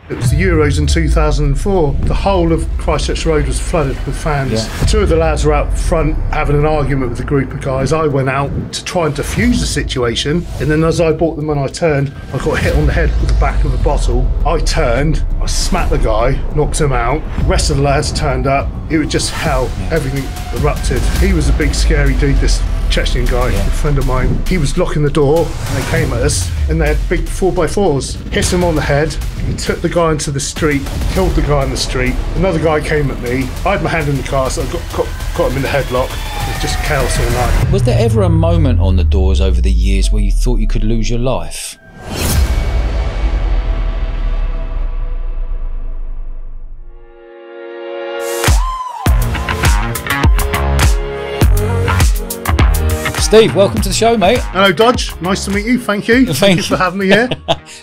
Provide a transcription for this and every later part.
It was the Euros in 2004. The whole of Christchurch Road was flooded with fans. Yeah. Two of the lads were out front having an argument with a group of guys. I went out to try and defuse the situation, and then as I bought them and I turned, I got hit on the head with the back of a bottle. I turned, I smacked the guy, knocked him out. The rest of the lads turned up. It was just hell. Everything erupted. He was a big scary dude, this Chechen guy, a friend of mine. He was locking the door and they came at us and they had big 4x4s. Hit him on the head. He took the guy into the street, killed the guy in the street. Another guy came at me. I had my hand in the car, so I got him in the headlock. It was just chaos all night. Was there ever a moment on the Doors over the years where you thought you could lose your life? Steve, welcome to the show, mate. Hello, Dodge. Nice to meet you. Thank you. Thank you for having me here.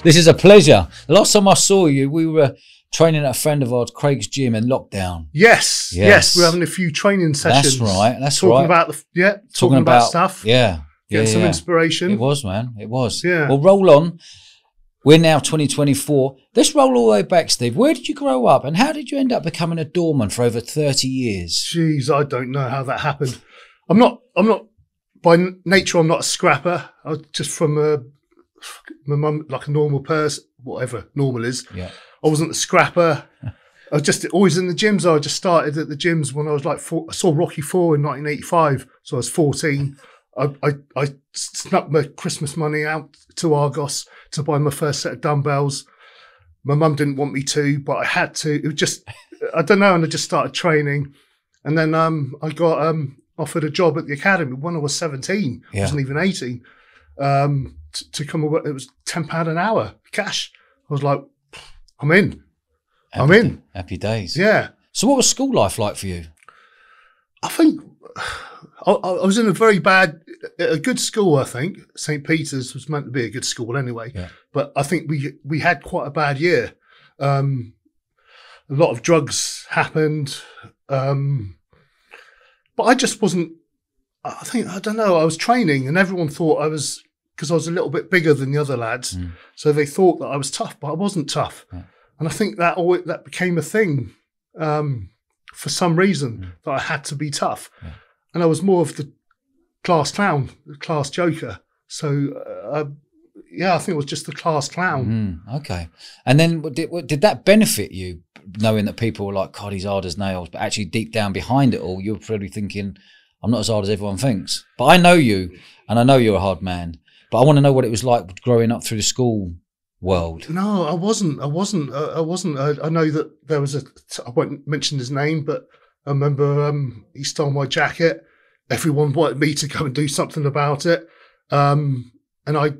This is a pleasure. The last time I saw you, we were training at a friend of ours, Craig's gym, in lockdown. Yes. We're having a few training sessions. That's right. That's talking right. About talking about stuff. Yeah. Getting some inspiration. It was, man. It was. Yeah. Well, roll on. We're now 2024. Let's roll all the way back, Steve. Where did you grow up, and how did you end up becoming a doorman for over 30 years? Jeez, I don't know how that happened. I'm not. By nature, I'm not a scrapper. I was just from my mum, like a normal person, whatever normal is. Yeah. I wasn't a scrapper. I was just always in the gyms. I just started at the gyms when I was like I saw Rocky IV in 1985, so I was 14. I snuck my Christmas money out to Argos to buy my first set of dumbbells. My mum didn't want me to, but I had to. It was just, I don't know, and I just started training. And then I got offered a job at the academy when I was 17. I wasn't even 18. To come and work, it was £10 an hour, cash. I was like, I'm in. I'm in. Happy days. Yeah. So what was school life like for you? I think I was in a good school, I think. St. Peter's was meant to be a good school anyway. Yeah. But I think we had quite a bad year. A lot of drugs happened. But I just wasn't, I don't know, I was training and everyone thought I was, because I was a little bit bigger than the other lads. So they thought that I was tough, but I wasn't tough. And I think that became a thing for some reason, that I had to be tough. And I was more of the class clown, the class joker. So, I think it was just the class clown. Okay. And then did that benefit you, knowing that people were like, God, he's hard as nails, but actually deep down behind it all, you're probably thinking, I'm not as hard as everyone thinks. But I know you, and I know you're a hard man. But I want to know what it was like growing up through the school world. No, I wasn't. I know that there was I won't mention his name, but I remember he stole my jacket. Everyone wanted me to go and do something about it. And I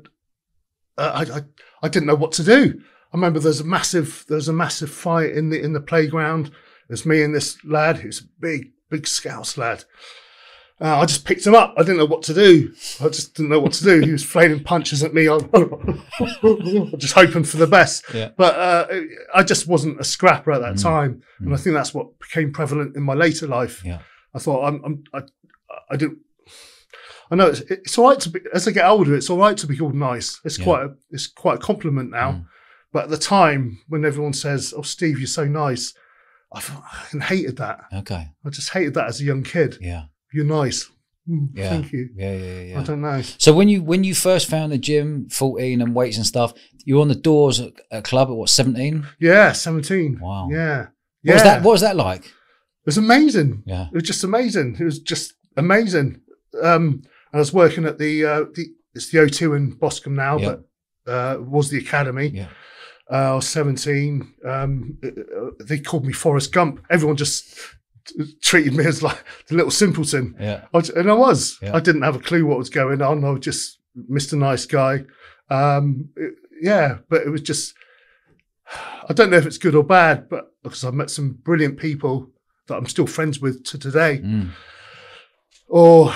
didn't know what to do. I remember there was a massive fight in the playground. There's me and this lad who's a big Scouse lad. I just picked him up. I didn't know what to do. He was flailing punches at me. I'm just hoping for the best. Yeah. But I just wasn't a scrapper at that time. And I think that's what became prevalent in my later life. Yeah. I thought I didn't. I know it's all right to be, as I get older, it's all right to be called nice. It's quite a compliment now. But at the time when everyone says, "Oh, Steve, you're so nice," I hated that. Okay. I just hated that as a young kid. Yeah. You're nice. Yeah. Thank you. Yeah. I don't know. So when you first found the gym, 14 and weights and stuff, you were on the Doors at a club at what, 17? Yeah, 17. Wow. Yeah. What was that like? It was amazing. Yeah. It was just amazing. It was just amazing. I was working at it's the O2 in Boscombe now, but it was the academy. Yeah. I was 17. They called me Forrest Gump. Everyone just treated me as like the little simpleton. Yeah. And I was. Yeah. I didn't have a clue what was going on. I was just Mr. Nice Guy. But it was just, I don't know if it's good or bad, but because I've met some brilliant people that I'm still friends with to today. Or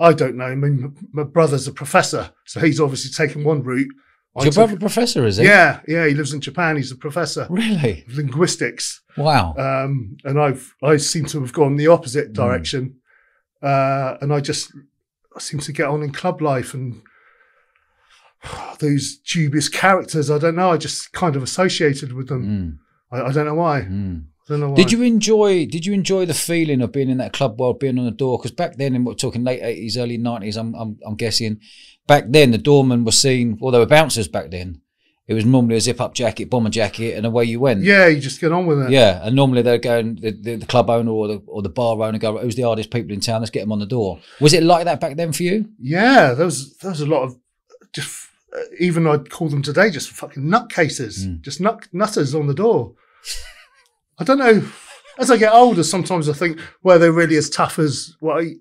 I don't know. I mean, my brother's a professor, so he's obviously taken one route. Is your brother a professor, is he? Yeah. He lives in Japan. He's a professor. Really? Of linguistics. Wow. And I seem to have gone the opposite direction. And I seem to get on in club life, and those dubious characters. I don't know. I just kind of associated with them. I don't know why. I don't know why. Did you enjoy the feeling of being in that club world, being on the door? Because back then, we're talking late 80s, early 90s, I'm guessing, back then the doorman was seen, well, they were bouncers back then. It was normally a zip-up jacket, bomber jacket, and away you went. Yeah, you just get on with it. Yeah, and normally they're going, the club owner or the bar owner go, who's the hardest people in town? Let's get them on the door. Was it like that back then for you? Yeah, there was a lot of just, even I'd call them today, just fucking nutcases, just nutters on the door. I don't know. As I get older, sometimes I think, were they really as tough as what I,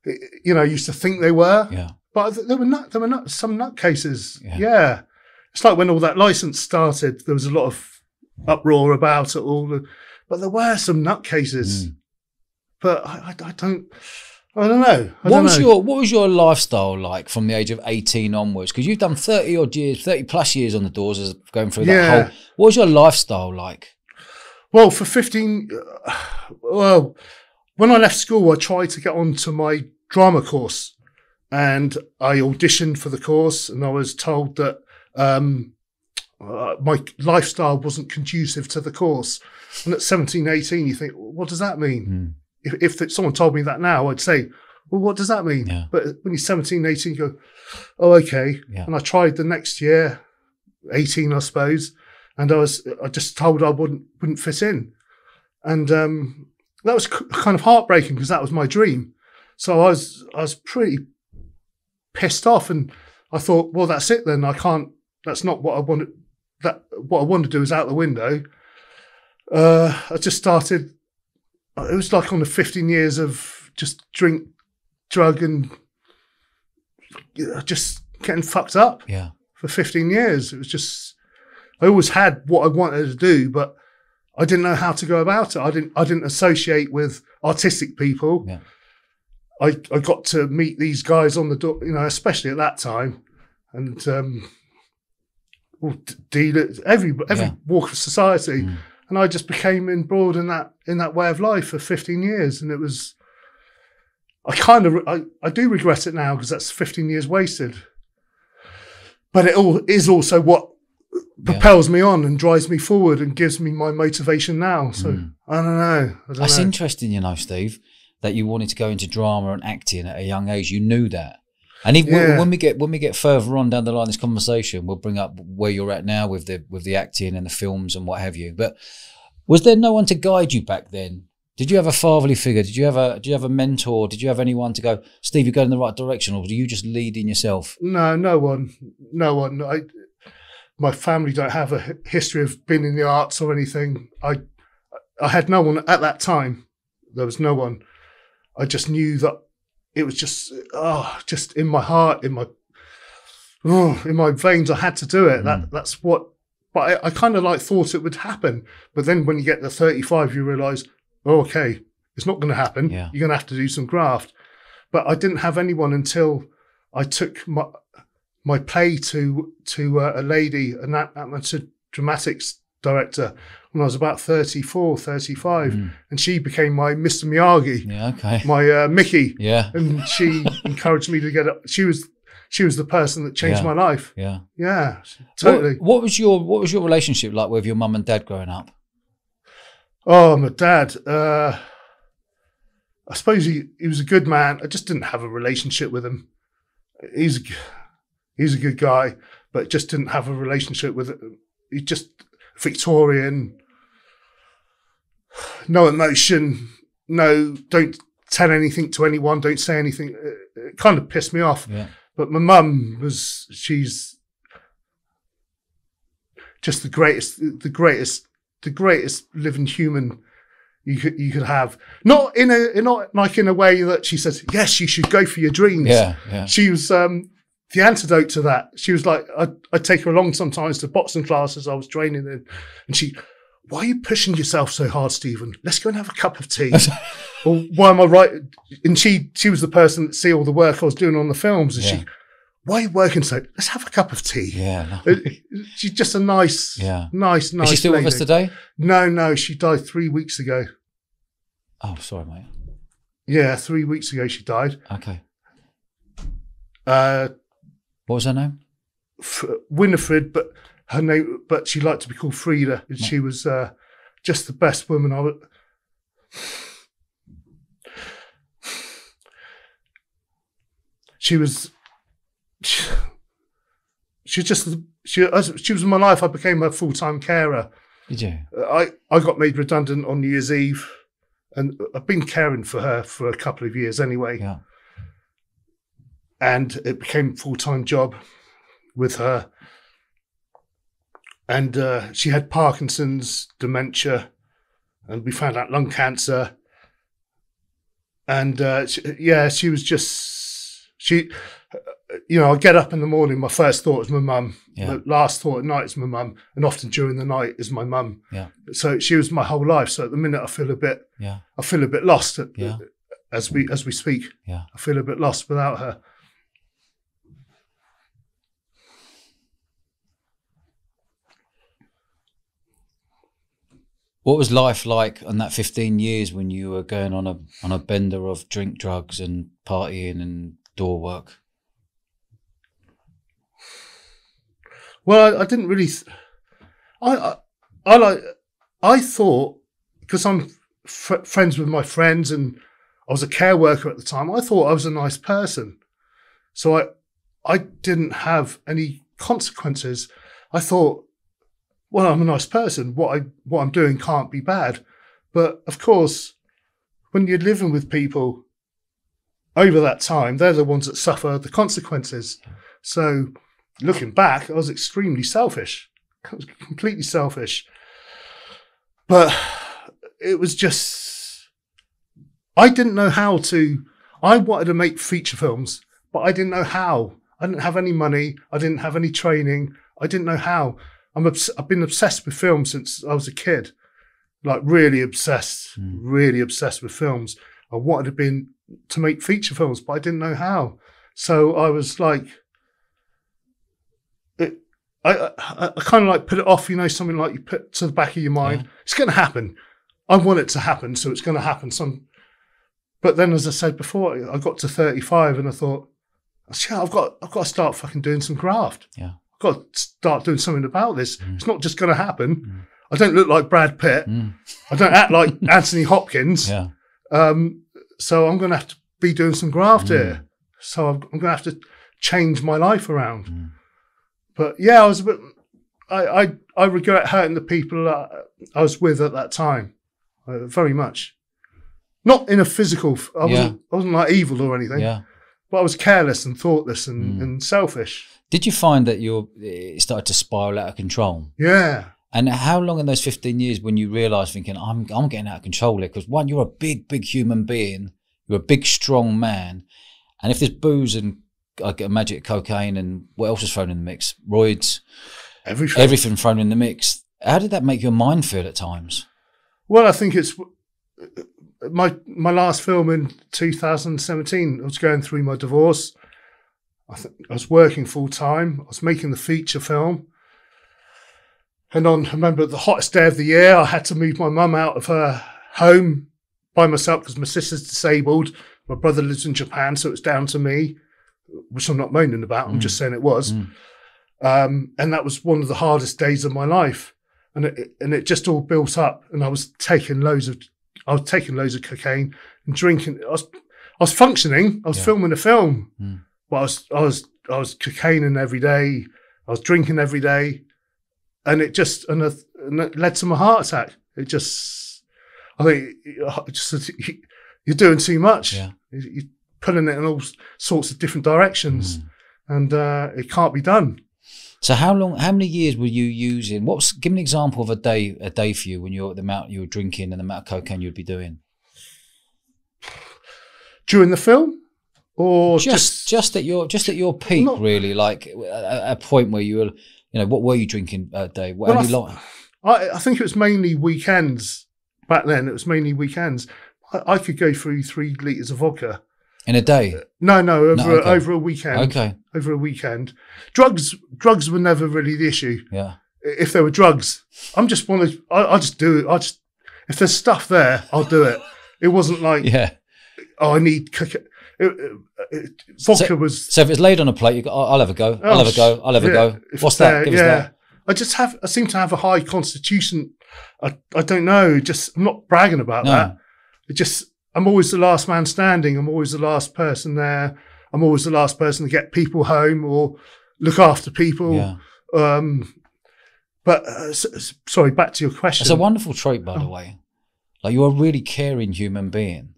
used to think they were? Yeah. But there were some nutcases. Yeah. It's like when all that license started, there was a lot of uproar about it all. But there were some nutcases. But I don't know. What was your lifestyle like from the age of 18 onwards? Because you've done 30 plus years on the doors as going through that whole. What was your lifestyle like? Well, for 15, when I left school, I tried to get onto my drama course, and I auditioned for the course, and I was told that my lifestyle wasn't conducive to the course. And at 17, 18, you think, what does that mean? If someone told me that now, I'd say, well, what does that mean? Yeah. But when you're 17, 18, you go, oh, okay. Yeah. And I tried the next year, 18, I suppose. And I just told I wouldn't fit in. And that was kind of heartbreaking because that was my dream. So I was pretty pissed off, and I thought, well, that's it then. That's not what I wanted. What I wanted to do is out the window. I just started, it was like on the 15 years of just drink, drug, and just getting fucked up for 15 years. It was just, I always had what I wanted to do, but I didn't know how to go about it. I didn't associate with artistic people. Yeah. I got to meet these guys on the door, especially at that time, and dealers, every walk of society, and I just became embroiled in that way of life for 15 years, and it was. I do regret it now because that's 15 years wasted. But it all is also what propels me on and drives me forward and gives me my motivation now. So I don't know. That's interesting, Steve, that you wanted to go into drama and acting at a young age. You knew that. And even when we get further on down the line in this conversation, we'll bring up where you're at now with the acting and the films and what have you. But was there no one to guide you back then? Did you have a fatherly figure? Did you have a mentor? Did you have anyone to go, Steve, you're going in the right direction, or were you just leading yourself? No one. My family don't have a history of being in the arts or anything. I had no one at that time. There was no one. I just knew that it was just in my heart, in my veins. I had to do it. That's what. But I kind of thought it would happen. But then when you get to 35, you realise, oh, okay, it's not going to happen. Yeah. You're going to have to do some graft. But I didn't have anyone until I took my play to a lady, an amateur dramatics director, when I was about 34, 35. And she became my Mr. Miyagi. Yeah, okay. My Mickey. Yeah. And she encouraged me to get up. She was the person that changed my life. Yeah. Yeah, totally. What was your relationship like with your mum and dad growing up? Oh, my dad. I suppose he was a good man. I just didn't have a relationship with him. He's a good guy, but just didn't have a relationship with him. He's just Victorian, no emotion, don't tell anything to anyone, don't say anything. It kind of pissed me off. Yeah. But my mum she's just the greatest living human you could have. Not in a way that she says, yes, you should go for your dreams. Yeah. She was the antidote to that. She was like, I'd take her along sometimes to boxing classes I was training in, and why are you pushing yourself so hard, Stephen? Let's go and have a cup of tea. Or why am I right? And she was the person that see all the work I was doing on the films, and why are you working so? Let's have a cup of tea. Yeah. She's just a nice. Is she still lady. with us today? No, she died 3 weeks ago. Oh, sorry, mate. Yeah, 3 weeks ago she died. Okay. What was her name? Winifred, but her name, but she liked to be called Frida. And she was just the best woman. She was in my life. I became her full-time carer. Did you? I got made redundant on New Year's Eve, and I've been caring for her for a couple of years anyway. Yeah. And it became a full-time job with her. And she had Parkinson's, dementia, and we found out lung cancer. And she was just, I get up in the morning, my first thought is my mum. Yeah. The last thought at night is my mum. And often during the night is my mum. Yeah. So she was my whole life. So at the minute I feel a bit lost as we speak. Yeah. I feel a bit lost without her. What was life like on that 15 years when you were going on a bender of drink, drugs and partying and door work? Well, I didn't really. I thought, because I'm friends with my friends and I was a care worker at the time, I thought I was a nice person. So I didn't have any consequences. I thought, well, I'm a nice person. What I'm doing can't be bad. But of course, when you're living with people over that time, they're the ones that suffer the consequences. So looking back, I was extremely selfish. I was completely selfish. But it was just, I didn't know how to, I wanted to make feature films, but I didn't know how. I didn't have any money. I didn't have any training. I didn't know how. I've been obsessed with film since I was a kid, like really obsessed with films. I wanted to make feature films, but I didn't know how. So I was like, I kind of like put it off, something like you put to the back of your mind. Yeah. It's going to happen. I want it to happen, so it's going to happen. But then, as I said before, I got to 35 and I thought, I've got to start fucking doing some graft. Yeah. I've got to start doing something about this. It's not just going to happen. I don't look like Brad Pitt. I don't act like Anthony Hopkins. Yeah. So I'm going to have to be doing some graft here. So I'm going to have to change my life around. But yeah, I was a bit. I regret hurting the people I was with at that time, very much. Not in a physical. I wasn't like evil or anything. Yeah. But I was careless and thoughtless and selfish. Did you find that it started to spiral out of control? Yeah. And how long in those 15 years when you realised, thinking, I'm getting out of control here? Because one, you're a big human being. You're a big, strong man. And if there's booze and I get magic cocaine and what else is thrown in the mix? Roids. Everything thrown in the mix. How did that make your mind feel at times? Well, I think it's my last film in 2017. I was going through my divorce. I was working full time. I was making the feature film. And I remember the hottest day of the year, I had to move my mum out of her home by myself because my sister's disabled. My brother lives in Japan, so it's down to me, which I'm not moaning about. I'm just saying it was. And that was one of the hardest days of my life. And it just all built up. And I was taking loads of cocaine and drinking. I was functioning. I was filming a film, but I was cocaining every day. I was drinking every day, and it led to my heart attack. I think you're doing too much. Yeah. You're pulling it in all sorts of different directions, and it can't be done. So how many years were you using? Give me an example of a day for you when you're the amount you were drinking and the amount of cocaine you'd be doing during the film, or just at your peak, really, like a point where you were, what were you drinking a day? I think it was mainly weekends back then. It was mainly weekends. I could go through 3 litres of vodka. In a day? No, over a weekend. Okay. Over a weekend. Drugs were never really the issue. Yeah. If there were drugs, I'll just do it. If there's stuff there, I'll do it. It wasn't like, I need cocaine. vodka was. So if it's laid on a plate, you go, I'll have a go. I'll have a go. I'll have a go. What's that? Give us that. I seem to have a high constitution. I don't know. Just I'm not bragging about that. I'm always the last man standing. I'm always the last person there. I'm always the last person to get people home or look after people. Yeah. But sorry, back to your question. It's a wonderful trait, by the way. Like, you're a really caring human being.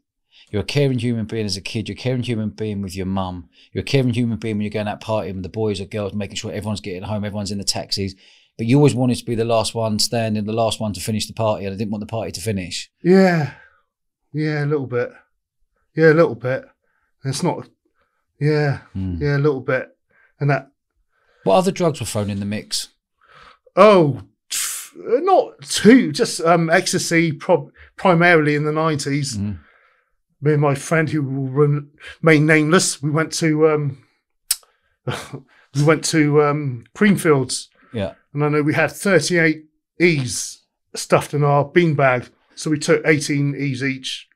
You're a caring human being as a kid. You're a caring human being with your mum. You're a caring human being when you're going out partying with the boys or girls, making sure everyone's getting home, everyone's in the taxis. But you always wanted to be the last one standing, the last one to finish the party, and I didn't want the party to finish. Yeah, a little bit. Yeah, a little bit. It's not. Yeah, a little bit. And that. What other drugs were thrown in the mix? Oh, not too. Just ecstasy, primarily in the 90s. Mm. Me and my friend, who will remain nameless, we went to Creamfields. Yeah. And I know we had 38 E's stuffed in our beanbag, so we took 18 E's each.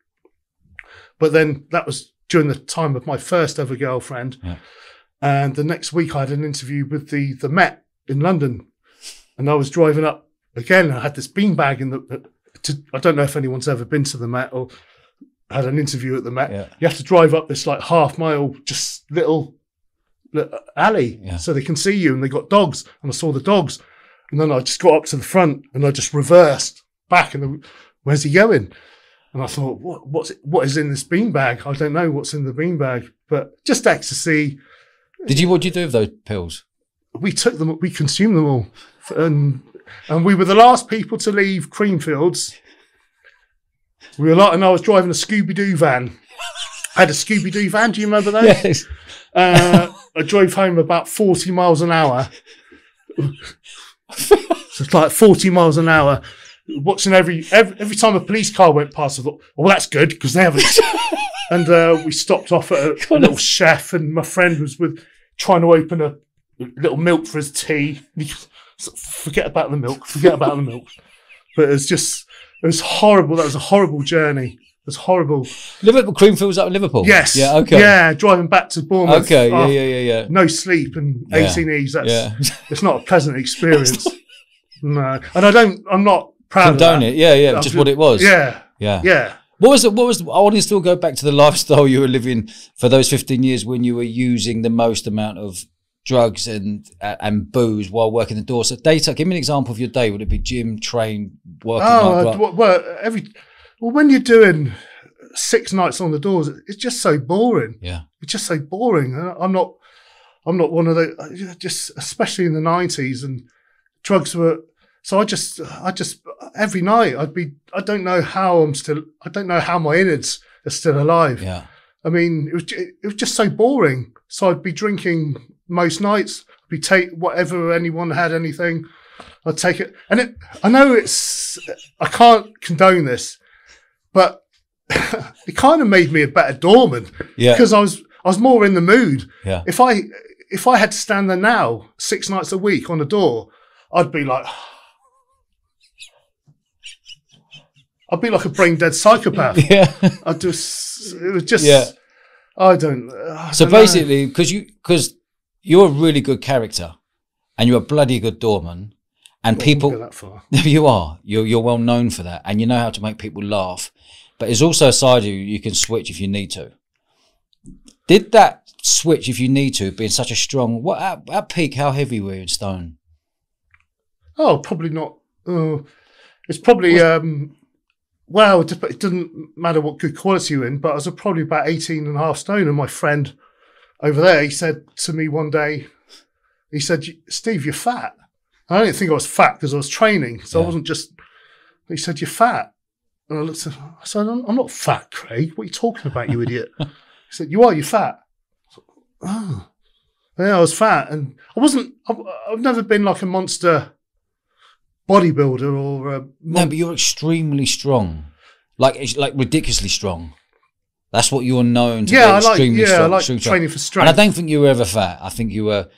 But then that was during the time of my first ever girlfriend. Yeah. And the next week I had an interview with the Met in London. And I was driving up again. I had this beanbag I don't know if anyone's ever been to the Met or had an interview at the Met. Yeah. You have to drive up this like half-mile, just little alley, so they can see you. And they got dogs, and I saw the dogs. And then I just got up to the front, and I just reversed back. And where's he going? And I thought, what is in this beanbag? I don't know what's in the beanbag, but just ecstasy. What did you do with those pills? We took them, we consumed them all. And we were the last people to leave Creamfields. And I was driving a Scooby-Doo van. I had a Scooby-Doo van, do you remember those? Yes. I drove home about 40 miles an hour. So it's like 40 miles an hour. Watching every time a police car went past, I thought, well, that's good, because they haven't. And we stopped off at a little chef, and my friend was trying to open a little milk for his tea. Forget about the milk. But it was horrible. That was a horrible journey. It was horrible. Liverpool, Creamfields up in Liverpool? Yes. Yeah, okay. Yeah, driving back to Bournemouth. Okay, yeah. No sleep and 18 E's. It's not a pleasant experience. No. And I'm not proud Condone of that. it. Yeah, just what it was. Yeah. What was I want to still go back to the lifestyle you were living for those 15 years when you were using the most amount of drugs and booze while working the door. So give me an example of your day. Would it be gym, train, working? When you're doing 6 nights on the doors, it's just so boring. Yeah, it's just so boring. I'm not one of those. Just especially in the 90s, and drugs were. So I just every night I don't know how my innards are still alive. Yeah. I mean, it was just so boring. So I'd be drinking most nights. Take whatever anyone had, anything, I'd take it. And I know I can't condone this, but it kind of made me a better doorman. Yeah. Because I was more in the mood. Yeah. If I had to stand there now 6 nights a week on a door, I'd be like a brain dead psychopath. Yeah. It was just. Yeah. I don't basically, because you're a really good character, and you're a bloody good doorman, and people. Go that far. You are. You're well known for that, and you know how to make people laugh. But there's also a side of you can switch if you need to. Did that switch if you need to, being such a strong? At peak, how heavy were you in stone? Oh, probably not. It's probably. Well, it doesn't matter what good quality you're in, but I was probably about 18.5 stone. And my friend over there, he said to me one day, he said, "Steve, you're fat." And I didn't think I was fat because I was training. So I wasn't just, he said, "You're fat." And I looked at him, I said, "I'm not fat, Craig. What are you talking about, you idiot?" He said, "You are, you're fat." I thought, oh, yeah, I was fat. And I've never been like a monster bodybuilder or no, but you're extremely strong, like ridiculously strong. That's what you're known to be. Extremely strong. I like training for strength. And I don't think you were ever fat. I think you were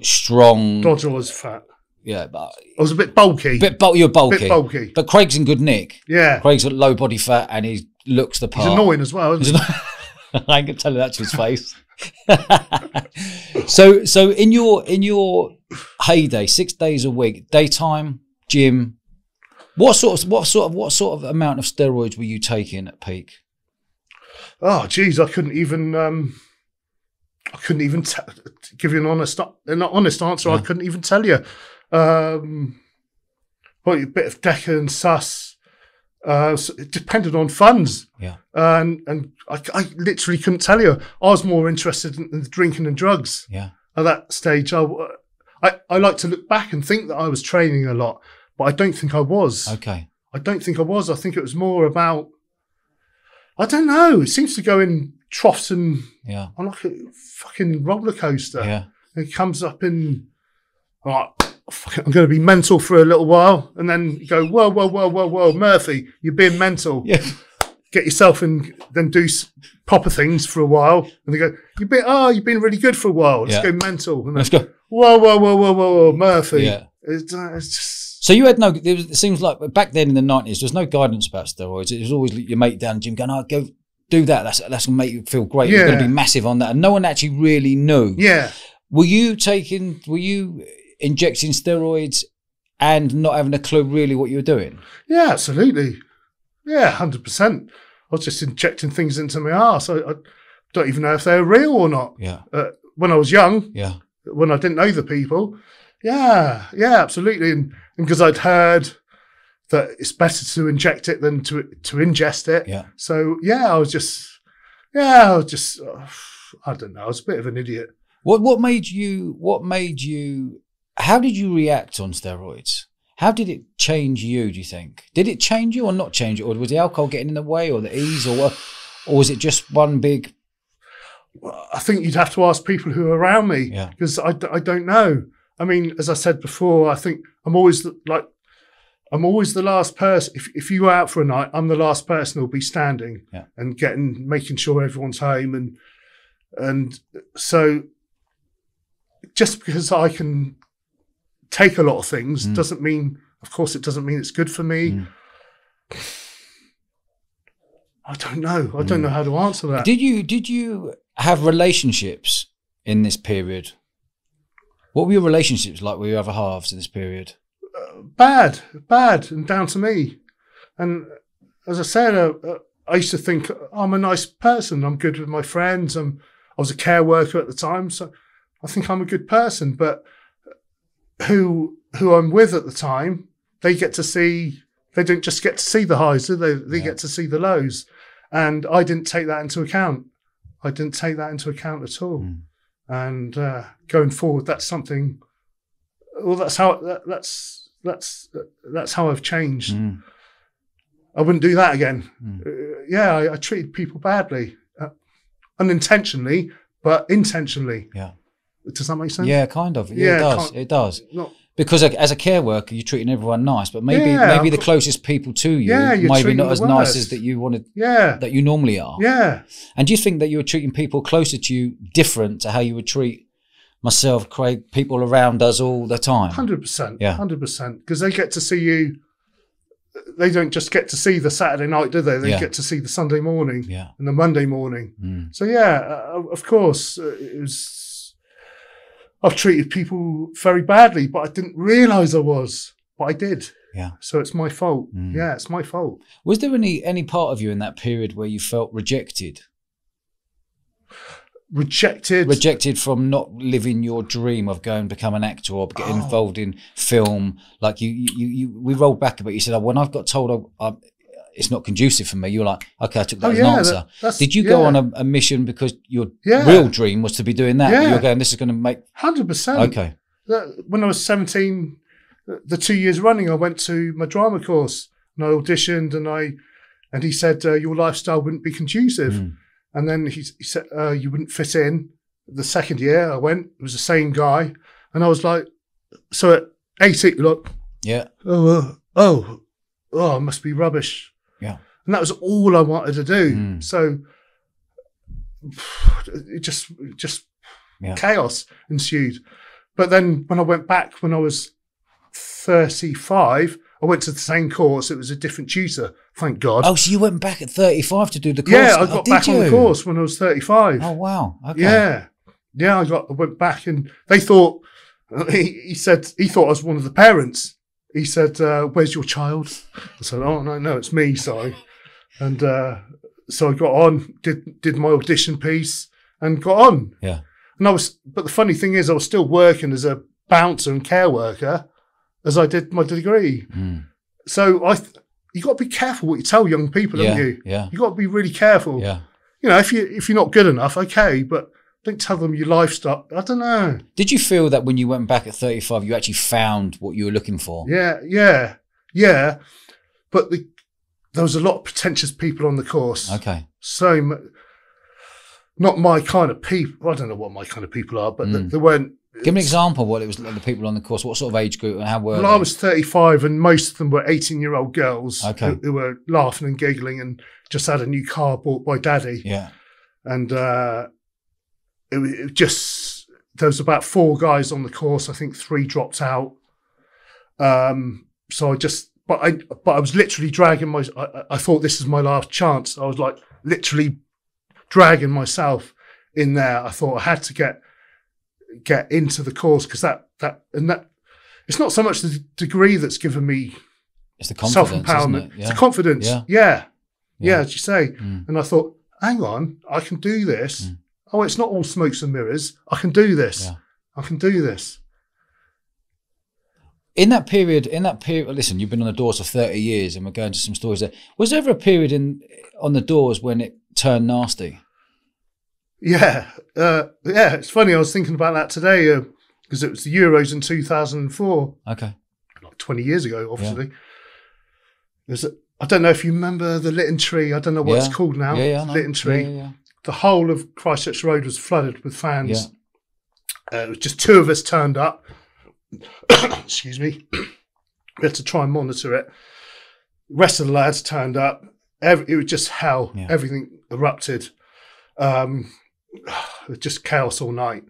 strong. Dodger was fat. Yeah, but I was a bit bulky. You're bulky. But Craig's in good nick. Yeah, Craig's got low body fat and he looks the part. He's annoying as well, isn't he? I ain't gonna tell you that to his face. So in your heyday, 6 days a week, daytime, gym, what sort of amount of steroids were you taking at peak? Oh, geez, I couldn't even give you an honest answer. Yeah. I couldn't even tell you. Probably a bit of Deca and Sus. So it depended on funds. Yeah. And I literally couldn't tell you. I was more interested in the drinking and drugs. Yeah. At that stage. I like to look back and think that I was training a lot, but I don't think I was. Okay. I don't think I was. I think it was more about, I don't know. It seems to go in troughs and Yeah. I'm like a fucking roller coaster. Yeah. It comes up in, I'm like, fuck it, I'm going to be mental for a little while. And then you go, whoa, Murphy, you're being mental. Yeah. Get yourself in, then do proper things for a while. And they go, you've been really good for a while. Let's go mental. And then, Let's go. Whoa, Murphy. Yeah. It's just. So you had it seems like back then in the 90s, there's no guidance about steroids. It was always your mate down the gym going, go do that. That's going to make you feel great. You're going to be massive on that. And no one actually really knew. Yeah. Were you injecting steroids and not having a clue really what you were doing? Yeah, absolutely. Yeah, 100%. I was just injecting things into my arse. I don't even know if they're real or not. Yeah. When I was young, Yeah. when I didn't know the people, yeah, absolutely. And because I'd heard that it's better to inject it than to ingest it. Yeah. So I was just, I don't know. I was a bit of an idiot. What made you? How did you react on steroids? How did it change you? Do you think? Did it change you or not change you, or was the alcohol getting in the way, or the ease, or was it just one big? I think you'd have to ask people who are around me because I don't know. I mean, as I said before, I think I'm always the last person. If you go out for a night, I'm the last person who'll be standing and making sure everyone's home, and so just because I can take a lot of things doesn't mean, of course, it doesn't mean it's good for me. I don't know. I don't know how to answer that. Did you have relationships in this period? What were your relationships like with your other halves in this period? Bad, and down to me. And as I said, I used to think I'm a nice person. I'm good with my friends. I was a care worker at the time, so I think I'm a good person. But who I'm with at the time, they don't just get to see the highs, do they? They get to see the lows. And I didn't take that into account. I didn't take that into account at all. And going forward, that's something. Well, that's how I've changed. I wouldn't do that again. I treated people badly, unintentionally, but intentionally. Yeah. Does that make sense? Yeah, kind of. Yeah, it does. Not, because as a care worker, you're treating everyone nice, but maybe the closest people to you, maybe not as nice as that you wanted. That you normally are. Yeah. And do you think that you were treating people closer to you different to how you would treat myself, Craig, people around us all the time? 100%. Yeah. 100%. Because they get to see you. They don't just get to see the Saturday night, do they? They get to see the Sunday morning and the Monday morning. So of course, it was. I've treated people very badly, but I didn't realise I was. But I did. Yeah. So it's my fault. Yeah, it's my fault. Was there any part of you in that period where you felt rejected? Rejected from not living your dream of going and become an actor or getting involved in film. Like we rolled back a bit. You said, when I've got told it's not conducive for me, you're like, okay, I took that as an answer. Did you go on a mission because your real dream was to be doing that? You're going, this is going to make 100%. Okay. When I was 17, the 2 years running, I went to my drama course and I auditioned, and he said your lifestyle wouldn't be conducive. And then he said you wouldn't fit in. The second year I went, it was the same guy, and I was like, so at 18, like, it must be rubbish. Yeah. And that was all I wanted to do. So it just chaos ensued. But then when I went back, when I was 35, I went to the same course. It was a different tutor, thank God. Oh, so you went back at 35 to do the course? Yeah, I got back on the course when I was 35. Oh, wow. Okay. Yeah, I went back, and they thought, he thought I was one of the parents. He said, where's your child? I said, oh, no, it's me, sorry. And so I got on, did my audition piece and got on. Yeah. And but the funny thing is I was still working as a bouncer and care worker as I did my degree. Mm. So you got to be careful what you tell young people, haven't you? Yeah. You got to be really careful. Yeah. You know, if you're not good enough, okay, but don't tell them your lifestyle. I don't know. Did you feel that when you went back at 35, you actually found what you were looking for? Yeah. But there was a lot of pretentious people on the course. Okay. So not my kind of people. I don't know what my kind of people are, but they weren't. Give me an example of what it was like, the people on the course. What sort of age group and how were they? I was 35 and most of them were 18-year-old girls who were laughing and giggling and just had a new car bought by daddy. Yeah. And it just, there was about 4 guys on the course. I think 3 dropped out. So I was literally dragging I thought this is my last chance. I was like literally dragging myself in there. I thought I had to get into the course because that it's not so much the degree that's given me it's the confidence, self-empowerment. isn't it? Yeah. It's the confidence. Yeah, as you say. And I thought, hang on, I can do this. Oh, it's not all smokes and mirrors. I can do this. Yeah. I can do this. In that period, listen, you've been on the Doors for 30 years and we're going to some stories there. Was there ever a period on the Doors when it turned nasty? Yeah. It's funny. I was thinking about that today because it was the Euros in 2004. Okay. Like 20 years ago, obviously. Yeah. I don't know if you remember the Lytton Tree. I don't know what it's called now. Lytton Tree. Yeah. The whole of Christchurch Road was flooded with fans. Yeah. It was just 2 of us turned up. Excuse me. We had to try and monitor it. The rest of the lads turned up. It was just hell. Yeah. Everything erupted. It was just chaos all night.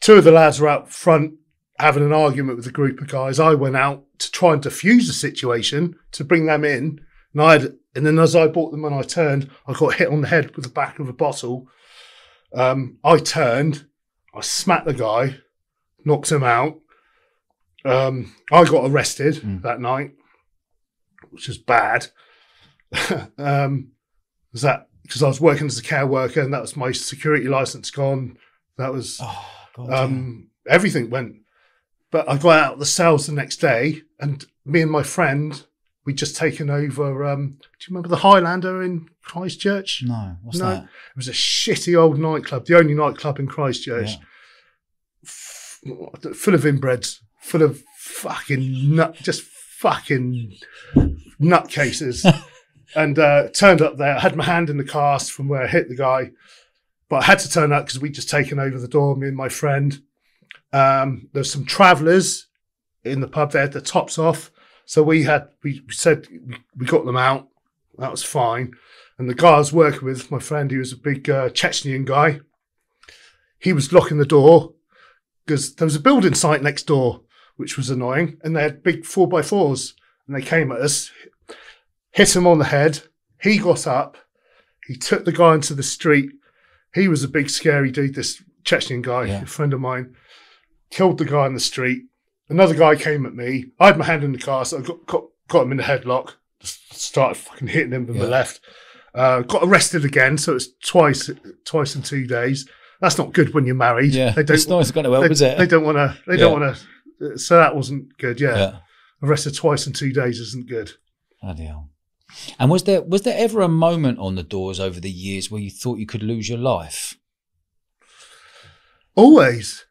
2 of the lads were out front having an argument with a group of guys. I went out to try and defuse the situation to bring them in. And then as I brought them when I turned, I got hit on the head with the back of a bottle. I turned, I smacked the guy, knocked him out. I got arrested that night, which was bad. Was that because I was working as a care worker and that was my security license gone. That was everything went. But I got out of the cells the next day, and me and my friend, we'd just taken over. Do you remember the Highlander in Christchurch? No, what's that? It was a shitty old nightclub, the only nightclub in Christchurch, full of inbreds, full of fucking nutcases. And turned up there. I had my hand in the cast from where I hit the guy, but I had to turn up because we'd just taken over the door, me and my friend. There's some travellers in the pub. They had the tops off, so we said we got them out. That was fine. And the guy I was working with, my friend, he was a big Chechnyan guy. He was locking the door because there was a building site next door, which was annoying, and they had big 4x4s, and they came at us. Hit him on the head. He got up. He took the guy into the street. He was a big, scary dude, this Chechnyan guy, a friend of mine. Killed the guy in the street. Another guy came at me. I had my hand in the car, so I got him in the headlock. Just started fucking hitting him with my left. Got arrested again, so it's twice in 2 days. That's not good when you're married. Yeah, it's not going to help, is it? They don't want to. They don't want to. So that wasn't good. Yeah. Arrested twice in 2 days isn't good. Bloody hell. And was there ever a moment on the Doors over the years where you thought you could lose your life? Always.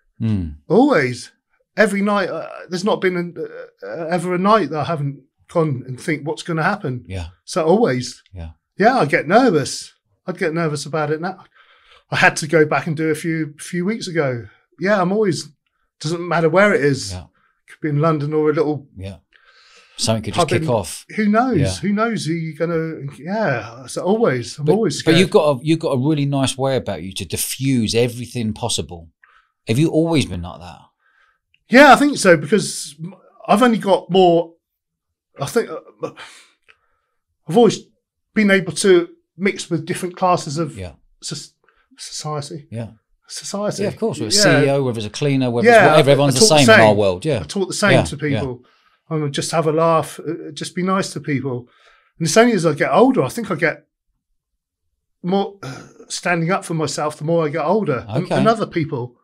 Always. Every night. There's not been ever a night that I haven't gone and think what's going to happen. Yeah. So always. Yeah. Yeah, I get nervous. I'd get nervous about it now. I had to go back and do a few weeks ago. Yeah, I'm always, doesn't matter where it is. Yeah. Could be in London or a little... Yeah. Something could just kick off. Who knows? Yeah. Who knows who you're gonna? Yeah. So always, I'm always scared. But you've got a really nice way about you to diffuse everything possible. Have you always been like that? Yeah, I think so because I've only got more I think I've always been able to mix with different classes of society. Yeah. Society. Yeah, of course. Whether it's CEO, whether it's a cleaner, whether it's Yeah, whatever, everyone's I the talk same the in same. our world. Yeah. I talk the same to people. I would just have a laugh, just be nice to people. And it's only as I get older, I think I get more standing up for myself the more I get older. Okay. And other people,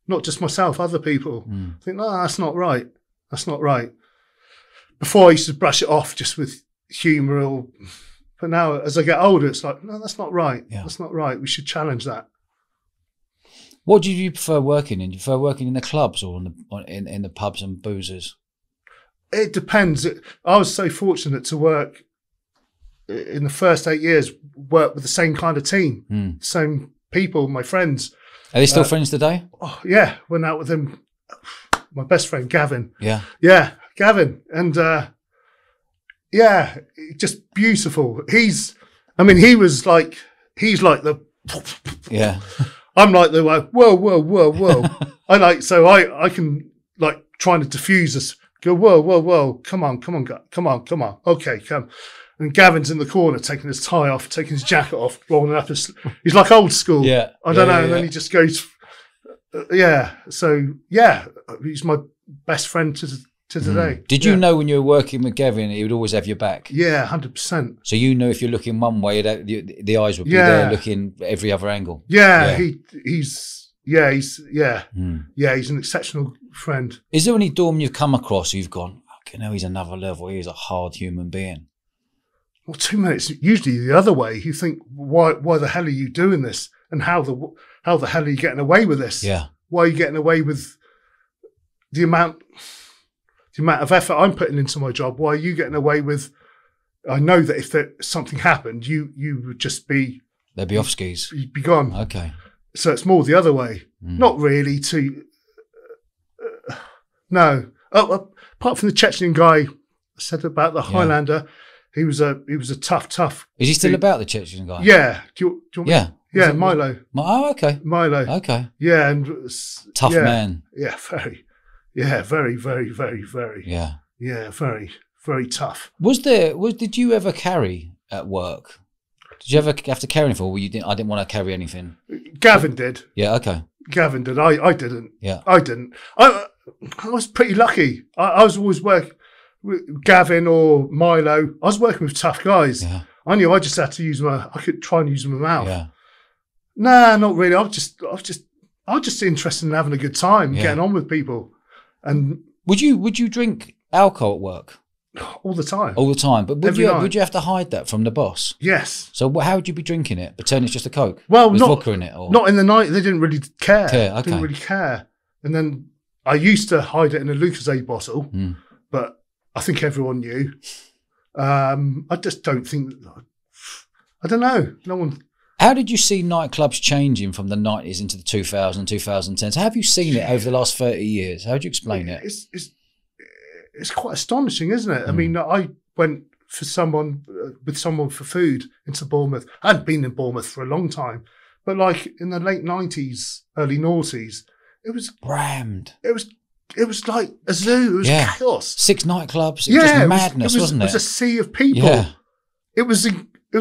not just myself, other people. I think, no, that's not right. That's not right. Before I used to brush it off just with humour, but now as I get older, it's like, no, that's not right. Yeah. That's not right. We should challenge that. What do you prefer working in? Do you prefer working in the clubs or in the pubs and boozers? It depends. I was so fortunate to work in the first 8 years, work with the same kind of team, same people, my friends. Are they still friends today? Oh, yeah, went out with him. My best friend, Gavin. Yeah. Yeah, Gavin. And yeah, just beautiful. He's like the, Yeah. I'm like the, whoa. I can like trying to diffuse us, go, whoa, come on. Okay, come. And Gavin's in the corner taking his tie off, taking his jacket off, rolling up his, he's like old school. Yeah. I don't know. And then he just goes, So, yeah, he's my best friend to today. Did you know when you were working with Gavin, he would always have your back? Yeah, 100%. So you know if you're looking one way, the eyes would be there looking every other angle. Yeah. He's an exceptional friend. Is there any dorm you've come across who you've gone, okay, no, he's another level. He's a hard human being? Well, 2 minutes, usually the other way. You think, why the hell are you doing this? And how the hell are you getting away with this? Yeah. Why are you getting away with the amount of effort I'm putting into my job? Why are you getting away with? I know that if something happened, you would just be. They'd be off skis. You'd be gone. Okay. So it's more the other way. Not really to. No. Oh, apart from the Chechen guy I said about the Highlander, he was a tough. Is he still about, the Chechen guy? Yeah. Do you want Yeah. Yeah, Milo. Oh, okay. Milo. Okay. Yeah, and Tough man. Yeah, very. Yeah, very, very, very, very. Yeah. Yeah, very, very tough. Did you ever carry at work? Did you ever have to carry anything? Or I didn't want to carry anything. Gavin did. Yeah. Okay. Gavin did. I didn't. Yeah. I didn't. I was pretty lucky. I was always working with Gavin or Milo. I was working with tough guys. Yeah. I knew I just had to use I could try and use my mouth. Yeah. Nah, not really. I was just interested in having a good time, getting on with people. And would you drink alcohol at work? All the time. All the time. But would Every you have to hide that from the boss? Yes. So how would you be drinking it? Pretend it's just a Coke? Well, with not vodka in it, or? Not in the night. They didn't really care. Okay. Didn't really care. And then I used to hide it in a Lucozade bottle, but I think everyone knew. I just don't think. I don't know. No one. How did you see nightclubs changing from the 90s into the 2000s, 2010s? How have you seen it over the last 30 years? How would you explain it? It's quite astonishing, isn't it? I mean, I went with someone for food into Bournemouth. I hadn't been in Bournemouth for a long time, but like in the late 90s, early noughties, it was rammed. It was like a zoo. It was chaos. 6 nightclubs. It was just madness, wasn't it? It was a sea of people. Yeah. It was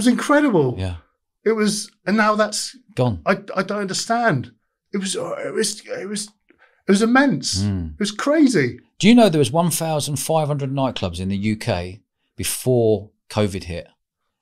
incredible. Yeah. It was, and now that's gone. I don't understand. It was immense. It was crazy. Do you know there was 1,500 nightclubs in the UK before COVID hit?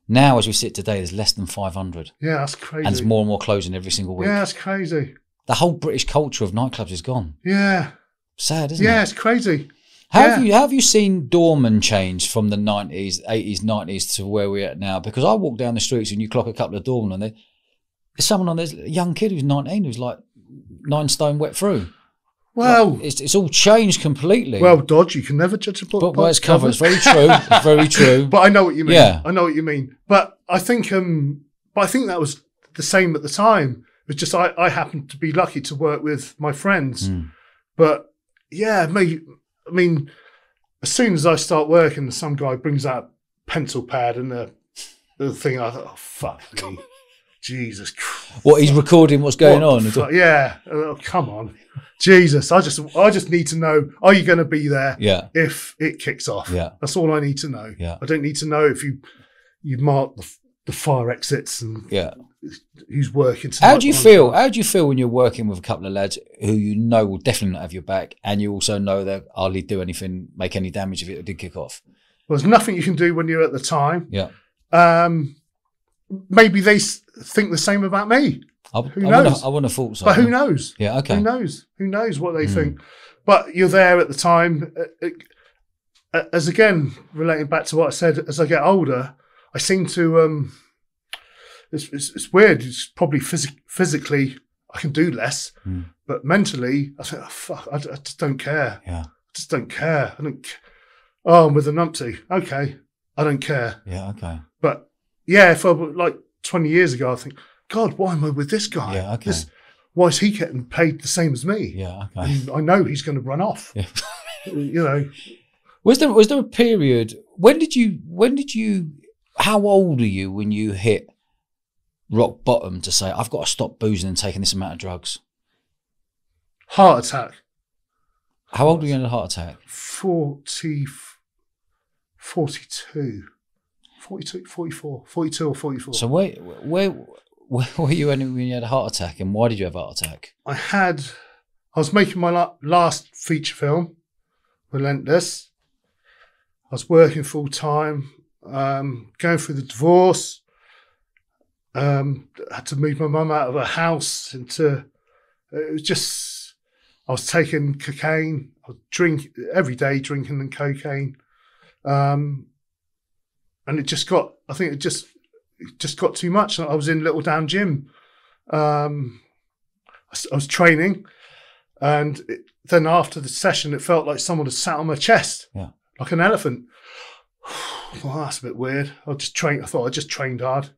Now, as we sit today, there's less than 500. Yeah, that's crazy. And there's more and more closing every single week. Yeah, that's crazy. The whole British culture of nightclubs is gone. Yeah. Sad, isn't it? Yeah, it's crazy. How have you seen doorman change from the 90s, 80s, 90s to where we're at now? Because I walk down the streets and you clock a couple of doormen and there's someone on, there's a young kid who's 19 who's like 9 stone wet through. Well, like, it's all changed completely. Well, Dodge, you can never judge a book by its cover. It's very true. It's very true. But I know what you mean. Yeah. I know what you mean. But I think that was the same at the time. It was just I happened to be lucky to work with my friends. But yeah, I mean, as soon as I start working, some guy brings out a pencil pad and the thing. I thought, oh, fuck me. Jesus Christ. What, he's recording what's going on? Yeah. Oh, come on. Jesus. I just need to know, are you going to be there Yeah. if it kicks off? Yeah. That's all I need to know. Yeah. I don't need to know if you mark the fire exits and Yeah. who's working tonight. How do you feel? How do you feel when you're working with a couple of lads who you know will definitely not have your back, and you also know that hardly do anything, make any damage if it did kick off? Well, there's nothing you can do when you're at the time. Yeah. Maybe they think the same about me. Who knows? I wouldn't have thought so. But who knows? Yeah, okay. Who knows? Who knows what they think? But you're there at the time. As again, relating back to what I said, as I get older, I seem to. It's weird. It's probably physically I can do less, but mentally I think, oh, fuck, I just don't care. Yeah. I just don't care. I don't. Oh, I'm with a numpty. Okay, I don't care. Yeah, okay. But yeah, if I were like 20 years ago, I think, God, why am I with this guy? Yeah, okay. Why is he getting paid the same as me? Yeah, okay. And I know he's going to run off. Yeah. You know. Was there a period? When did you? How old are you when you hit rock bottom to say, I've got to stop boozing and taking this amount of drugs? Heart attack. How old were you in a heart attack? 42, 44. So where were you when you had a heart attack, and why did you have a heart attack? I was making my last feature film, Relentless. I was working full time, going through the divorce. Had to move my mum out of her house it was just, I was taking cocaine, I was every day drinking and cocaine. And it just got, I think it just got too much. I was in Little Down Gym. I was training, and then after the session, it felt like someone had sat on my chest, like an elephant. Well, that's a bit weird. I thought I just trained hard.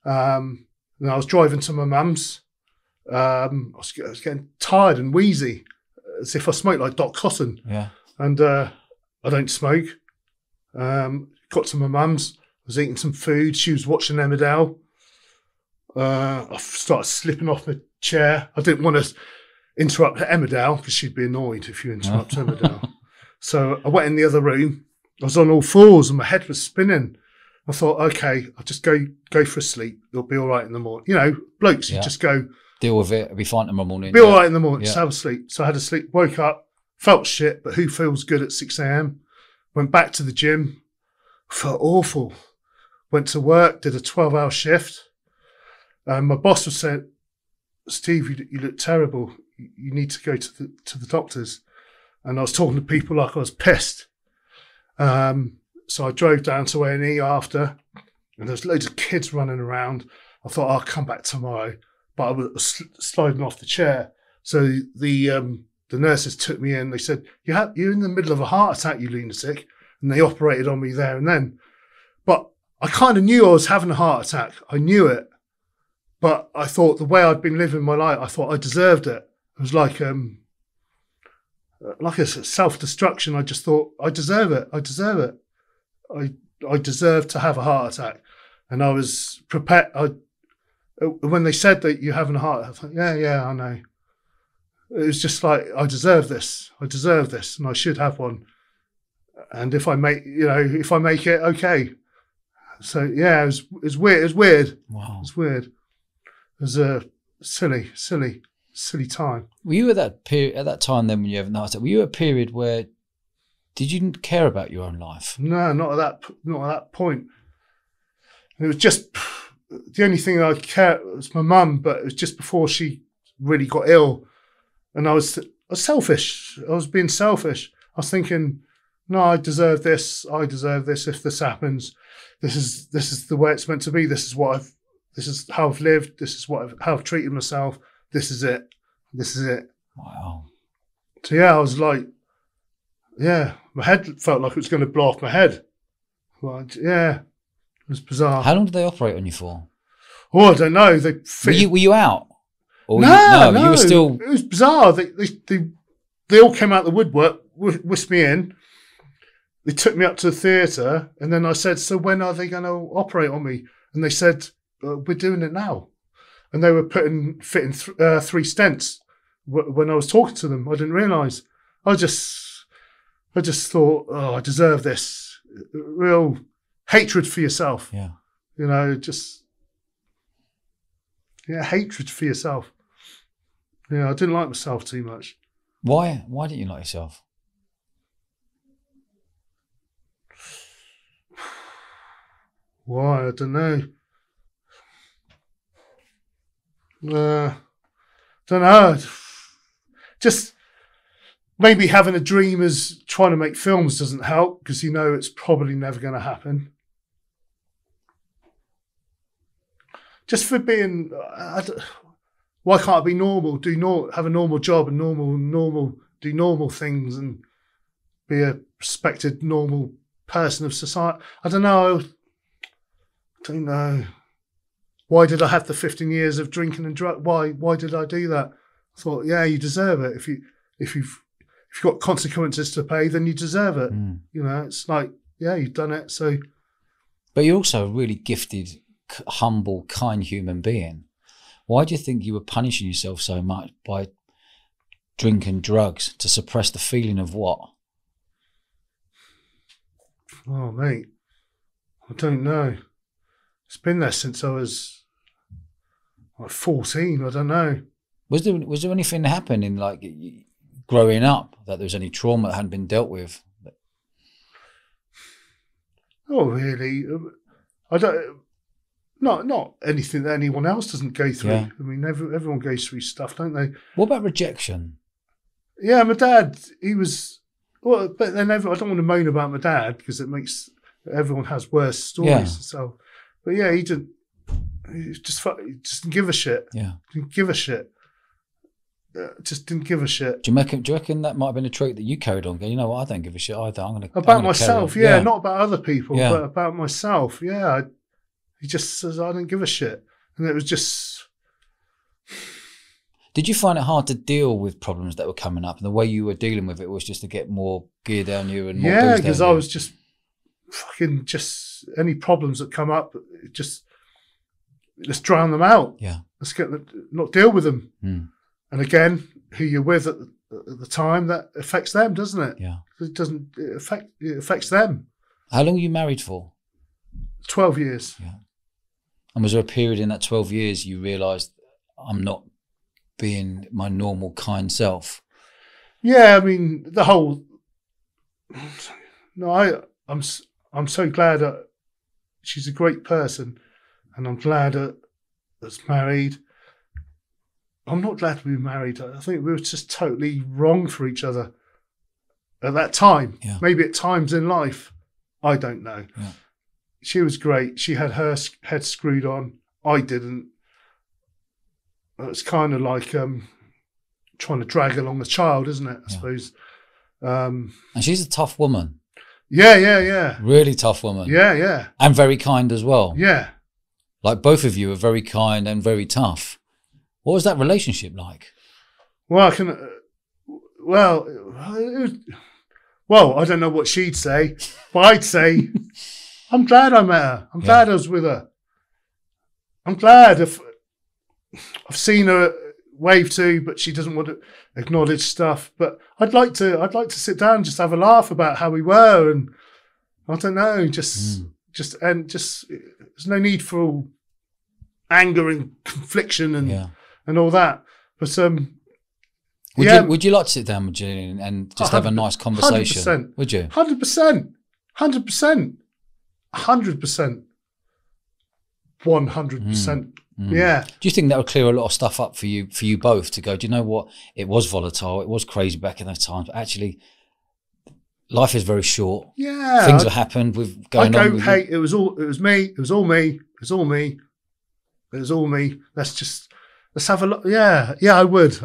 And I was driving to my mum's. I was getting tired and wheezy, as if I smoked like Doc Cotton. Yeah. And I don't smoke. Got to my mum's. I was eating some food. She was watching Emmerdale. I started slipping off my chair. I didn't want to interrupt Emmerdale because she'd be annoyed if you interrupt Emmerdale. So I went in the other room. I was on all fours and my head was spinning. I thought, okay, I'll just go for a sleep. It'll be all right in the morning. You know, blokes, you just go. Deal with it. It'll be fine tomorrow morning. Be all right in the morning. Just have a sleep. So I had a sleep, woke up, felt shit, but who feels good at 6 a.m? Went back to the gym, felt awful. Went to work, did a 12-hour shift. My boss was saying, Steve, you look terrible. You need to go to the doctors. And I was talking to people like I was pissed. So I drove down to A&E after, and there was loads of kids running around. I thought, I'll come back tomorrow, but I was sliding off the chair. So the nurses took me in. They said, you're in the middle of a heart attack, you lunatic. And they operated on me there and then. But I kind of knew I was having a heart attack. I knew it. But I thought the way I'd been living my life, I thought I deserved it. It was like a self-destruction. I just thought, I deserve it. I deserve it. I deserve to have a heart attack. And I was prepared. When they said that you're having a heart attack, I thought, yeah, I know. It was just like, I deserve this. I deserve this, and I should have one. And if I make it, okay. So yeah, it was weird. It was weird. Wow. It was weird. It was a silly time. Were you at that time then when you have a heart attack? Were you at a period where did you didn't care about your own life? No, not at that point. It was just the only thing I cared was my mum, but it was just before she really got ill, and I was selfish. I was being selfish. I was thinking, no, I deserve this. I deserve this. If this happens, this is the way it's meant to be. This is how I've lived. This is how I've treated myself. This is it. This is it. Wow. So yeah, I was like, yeah, my head felt like it was going to blow off my head. Well, yeah, it was bizarre. How long did they operate on you for? Oh, I don't know. Were you out? Or no, you were still. It was bizarre. They all came out the woodwork, whisked me in. They took me up to the theatre, and then I said, "So when are they going to operate on me?" And they said, we're doing it now. And they were fitting 3 stents when I was talking to them. I didn't realise. I just thought, oh, I deserve this. Real hatred for yourself. Yeah. You know, hatred for yourself. Yeah, I didn't like myself too much. Why didn't you like yourself? Why? I don't know. Don't know. Just maybe having a dream as trying to make films doesn't help because you know it's probably never going to happen. Just for being, why can't I be normal? Have a normal job and do normal things and be a respected normal person of society. I don't know. Why did I have the 15 years of drinking and drug? Why did I do that? I thought, yeah, you deserve it. If you've got consequences to pay, then you deserve it. You know, it's like, yeah, you've done it. So, but you're also a really gifted, humble, kind human being. Why do you think you were punishing yourself so much by drinking drugs to suppress the feeling of what? Oh, mate, I don't know. It's been there since I was like 14. I don't know. Was there anything that happened in like growing up that there was any trauma that hadn't been dealt with? Oh, really? I don't. Not anything that anyone else doesn't go through. Yeah. I mean, everyone goes through stuff, don't they? What about rejection? Yeah, my dad. He was well, but then I don't want to moan about my dad because it makes everyone has worse stories. Yeah. So, but yeah, he just didn't give a shit. Yeah, didn't give a shit. Just didn't give a shit. Do you reckon that might have been a trait that you carried on? You know what? I don't give a shit either. About myself. Yeah, not about other people, Yeah. but about myself. Yeah, he just says I don't give a shit, and it was just. Did you find it hard to deal with problems that were coming up, and the way you were dealing with it was just to get more gear down you and more booze down you? Because I was just fucking any problems that come up, let's drown them out. Yeah, let's not deal with them. And again, who you're with at the time, that affects them, doesn't it? Yeah, it affects them. How long were you married for? 12 years. Yeah. And was there a period in that 12 years you realised I'm not being my normal kind self? Yeah, I mean the whole. No, I'm so glad that she's a great person, and I'm glad that that's married. I'm not glad to be married. I think we were just totally wrong for each other at that time. Yeah. Maybe at times in life, I don't know. Yeah. She was great. She had her head screwed on. I didn't. It's kind of like trying to drag along a child, isn't it? I suppose. And she's a tough woman. Yeah. Really tough woman. Yeah. And very kind as well. Yeah. Like both of you are very kind and very tough. What was that relationship like? Well, I don't know what she'd say, but I'd say, I'm glad I met her. I'm glad I was with her. I'm glad I've seen her wave to, but she doesn't want to acknowledge stuff. But I'd like to sit down and just have a laugh about how we were, and I don't know, just there's no need for all anger and confliction and all that. But would you like to sit down with Gillian and just have a nice conversation? 100%. Would you? 100%. 100%. Yeah. Do you think that would clear a lot of stuff up for you both to go, do you know what? It was volatile. It was crazy back in those times. But actually, life is very short. Yeah. Things have happened with going on. Hey, it was me. Let's have a look. Yeah, I would.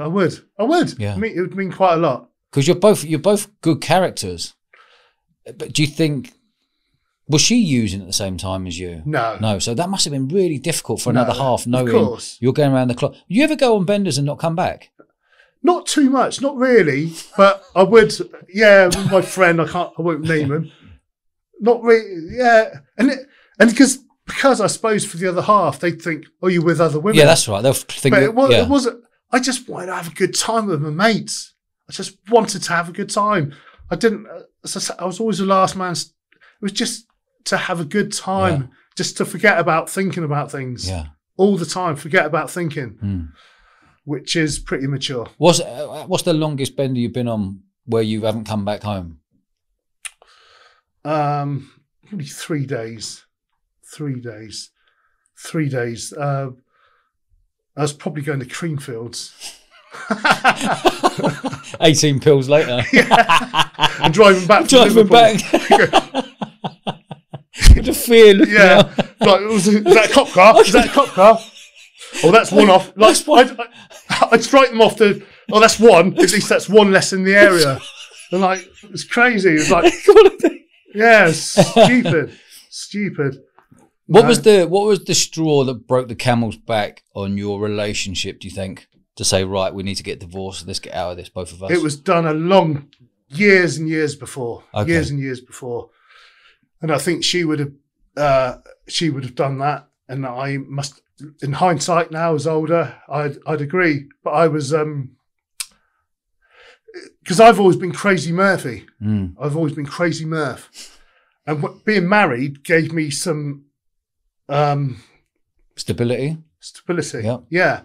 Yeah. It would mean quite a lot. Because you're both good characters. But do you think, was she using at the same time as you? No. So that must have been really difficult for another half, knowing of course. You're going around the clock. You ever go on benders and not come back? Not too much, not really. But I would. Yeah, with my friend, I won't name him. Not really. Yeah, and because because I suppose for the other half, they'd think, oh, you're with other women. Yeah, that's right. They'll think. But yeah. it wasn't. I just wanted to have a good time with my mates. I just wanted to have a good time. I didn't. As I said, I was always the last man. It was just to have a good time, just to forget about thinking about things all the time. Forget about thinking, which is pretty mature. What's the longest bender you've been on where you haven't come back home? Probably 3 days. 3 days. 3 days. I was probably going to Creamfields. 18 pills later. And driving back from Liverpool. With the fear. Like, was that a cop car? Is that a cop car? Oh, that's one off. Like, I'd strike them off to, oh, that's one. At least that's one less in the area. And like, it's crazy. It's like, yeah, stupid. What was the straw that broke the camel's back on your relationship, do you think? To say, right, we need to get divorced. Let's get out of this, both of us. It was done years and years before. Okay. Years and years before. And I think she would have done that. And I must, in hindsight now, as older, I'd agree. But I was, because I've always been Crazy Murphy. I've always been Crazy Murph. And being married gave me some stability. Yeah.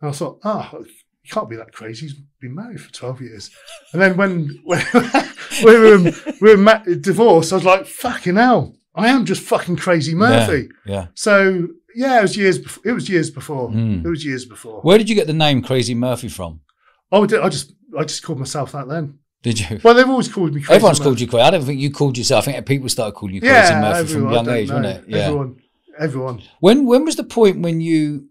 And I thought, you can't be that crazy. He's been married for 12 years. And then when we were divorced, I was like, fucking hell, I am just fucking Crazy Murphy. Yeah. So, yeah, it was years before. It was years before. Where did you get the name Crazy Murphy from? Oh, I just called myself that then. Did you? Well, they've always called me Crazy Everyone's Murphy. Called you Crazy. I don't think you called yourself. I think people started calling you Crazy Murphy from a young age, wasn't it? Yeah. Everyone. When was the point when you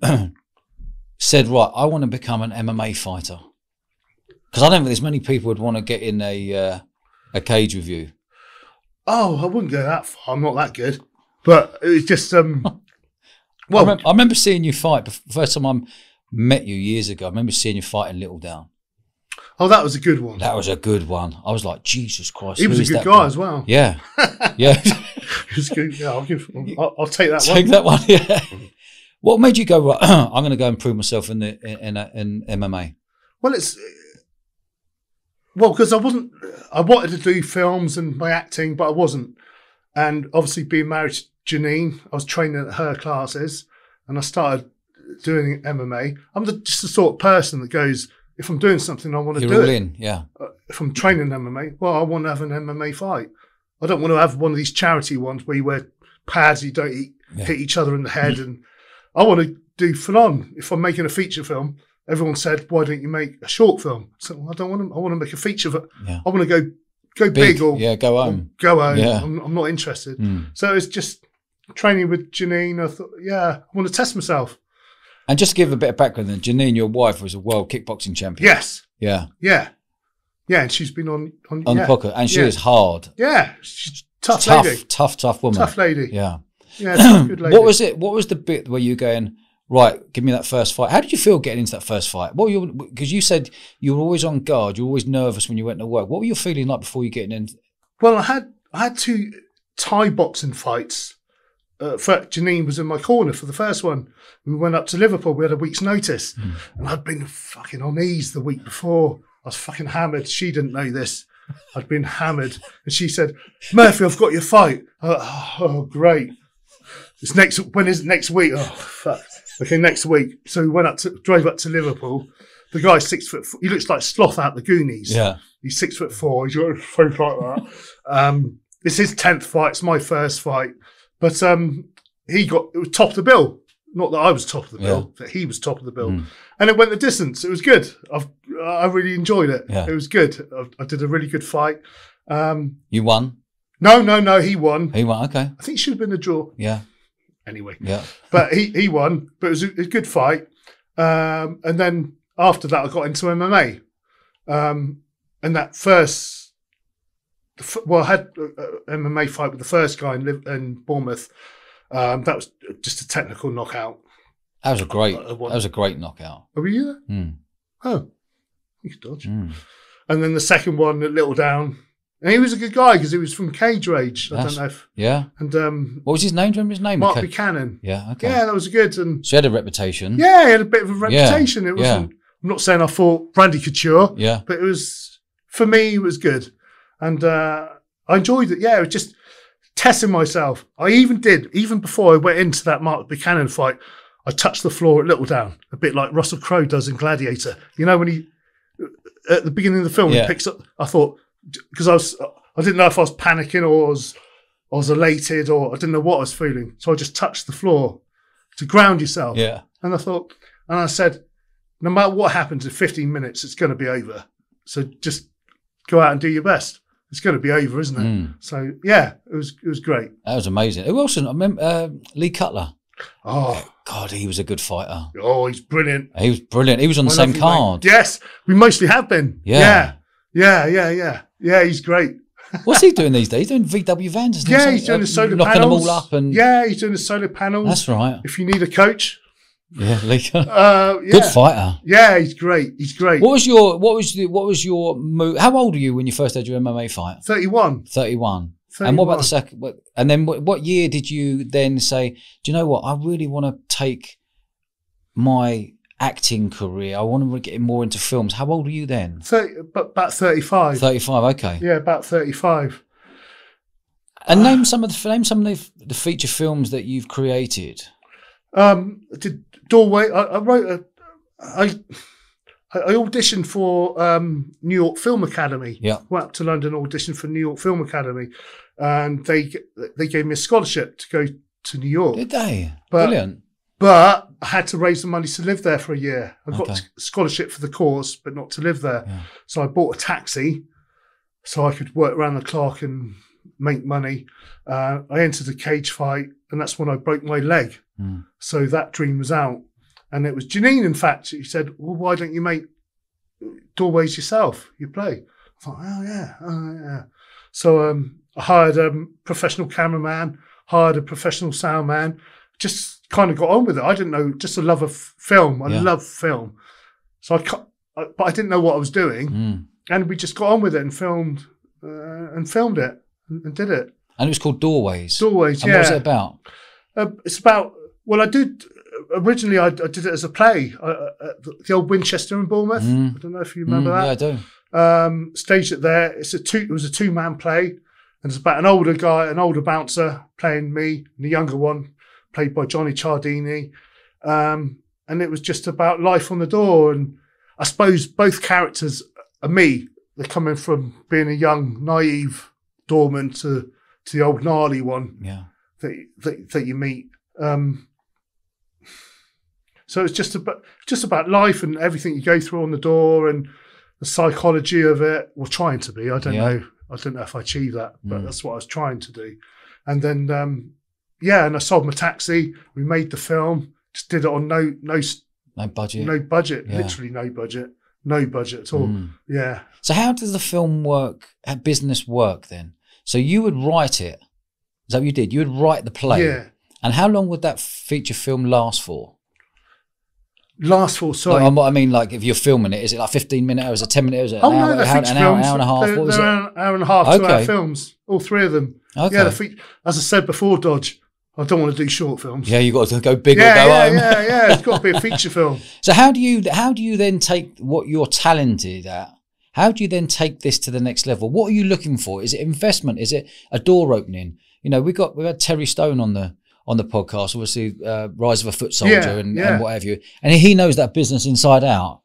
said, right, I want to become an MMA fighter? Because I don't think there's many people would want to get in a cage with you. Oh, I wouldn't go that far. I'm not that good. But it was just, well, I remember seeing you fight. The first time I met you years ago, I remember seeing you fight in Little Down. Oh, that was a good one. That was a good one. I was like, Jesus Christ. He was a good guy as well. Yeah. Yeah. It's good. Yeah, I'll take that one. Take that one, yeah. What made you go, right, I'm going to go and prove myself in MMA? Well, because I wanted to do films and my acting, but I wasn't. And obviously being married to Janine, I was training at her classes and I started doing MMA. I'm just the sort of person that goes, if I'm doing something, I want to do it. You're all in, yeah. If I'm training MMA, well, I want to have an MMA fight. I don't want to have one of these charity ones where you wear pads, you don't hit each other in the head. And I want to do full on. If I'm making a feature film, everyone said, why don't you make a short film? So well, I want to make a feature. I want to go big or go home. Go home. Yeah. I'm not interested. So it's just training with Janine. I thought, I want to test myself. And just to give a bit of background, then, Janine, your wife, was a world kickboxing champion. Yes. Yeah. Yeah. Yeah, and she's been on the pocket, and she is hard. Yeah, she's tough lady. Tough woman. Tough lady. Yeah. Yeah, tough, good lady. What was it? What was the bit where you going, right, give me that first fight? How did you feel getting into that first fight? Because you said you were always on guard, you were always nervous when you went to work. What were you feeling like before you getting in? Well, I had 2 Thai boxing fights. Janine was in my corner for the first one. We went up to Liverpool. We had a week's notice, and I'd been fucking on ease the week before. I was fucking hammered. She didn't know this. I'd been hammered, and she said, "Murphy, I've got your fight." Oh, great! When is it next week? Oh, fuck. Okay, next week. So we drove up to Liverpool. The guy's 6 foot. He looks like Sloth out the Goonies. Yeah, he's 6'4". He's got a face like that. It's his 10th fight. It's my first fight. But it was top of the bill. Not that I was top of the bill, that he was top of the bill. And it went the distance. It was good. I really enjoyed it. Yeah. It was good. I did a really good fight. You won? No, he won. He won, okay. I think it should have been a draw. Yeah. Anyway. Yeah. But he won. But it was a good fight. And then after that, I got into MMA. And that I had an MMA fight with the first guy in Bournemouth. That was just a technical knockout. That was a great knockout. Oh, were you there? Oh, you could dodge. And then the second one at Little Down, And he was a good guy because he was from Cage Rage. I don't know if. Yeah. And what was his name? Do you remember his name? Mark Buchanan. Yeah. Okay. Yeah, that was good. And so he had a reputation. yeah, he had a bit of a reputation. It wasn't. I'm not saying I thought Brandy Couture. Yeah. But it was, for me, it was good, and I enjoyed it. Yeah, it was just testing myself. I even before I went into that Mark Buchanan fight, I touched the floor at Little Down, a bit like Russell Crowe does in Gladiator. You know, when he at the beginning of the film he picks up. I thought, because I didn't know if I was panicking or I was elated or I didn't know what I was feeling. So I just touched the floor to ground yourself. Yeah. And I thought, and I said, no matter what happens in 15 minutes, it's going to be over. So just go out and do your best. It's going to be over, isn't it? Mm. So yeah, it was great. That was amazing. Who else? I remember Lee Cutler. Oh God, he was a good fighter. Oh, he's brilliant. He was brilliant. He was on the same card. Yes, we mostly have been. Yeah. Yeah, he's great. What's he doing these days? He's doing VW vans. Yeah, he's doing the solar knocking panels. them all up. And yeah, he's doing the solar panels. That's right. If you need a coach. Yeah, Lee Cutler. Yeah. Good fighter. Yeah, he's great. He's great. What was your move? How old were you when you first had your MMA fight? 31. 31. And what about the second? And then what year did you then say, do you know what? I really want to take my acting career. I want to get more into films. How old were you then? About 35. 35, okay. Yeah, about 35. And name some of the feature films that you've created. Did Doorway. I auditioned for New York Film Academy. Yeah. Went up to London, auditioned for New York Film Academy, and they gave me a scholarship to go to New York. Did they? Brilliant. But I had to raise the money to live there for a year. I got a scholarship for the course, but not to live there. Yeah. So I bought a taxi so I could work around the clock and make money. I entered a cage fight, and that's when I broke my leg. Mm. So that dream was out. And it was Janine, in fact, she said, well, why don't you make Doorways yourself? You play. I thought, oh, yeah. So I hired a professional cameraman, hired a professional sound man, just kind of got on with it. I didn't know, just a love of film. I love film. So but I didn't know what I was doing. Mm. And we just got on with it and filmed it and did it. And it was called Doorways. Doorways, and yeah. What was it about? It's about, well, I did, originally I did it as a play at the old Winchester in Bournemouth. I don't know if you remember that. Yeah, I do. Staged it there. It was a two-man play, and it's about an older guy, an older bouncer playing me, and the younger one played by Johnny Ciardini. And it was just about life on the door. And I suppose both characters are me. They're coming from being a young, naive doorman to the old gnarly one that you meet. So it's just about life and everything you go through on the door and the psychology of it. Well, trying to be. I don't know. I don't know if I achieved that, but that's what I was trying to do. And then, and I sold my taxi. We made the film. Just did it on no budget. No budget. Literally no budget. No budget at all. Yeah. So how does the film work? How business work then? So you would write it. Is that what you did? You would write the play. Yeah. And how long would that feature film last for? Sorry. Like, I mean, like if you're filming it, is it like 15 minutes or is it 10 minutes? Or is it an hour and a half? They're What was it? Hour and a half, 2 hour films. All three of them. Okay. Yeah, as I said before, Dodge, I don't want to do short films. Yeah, you got to go big or go home. Yeah. It's got to be a feature film. So how do you then take what you're talented at? How do you then take this to the next level? What are you looking for? Is it investment? Is it a door opening? You know, we've had Terry Stone on the podcast, obviously, Rise of a Foot Soldier and what have you. And he knows that business inside out.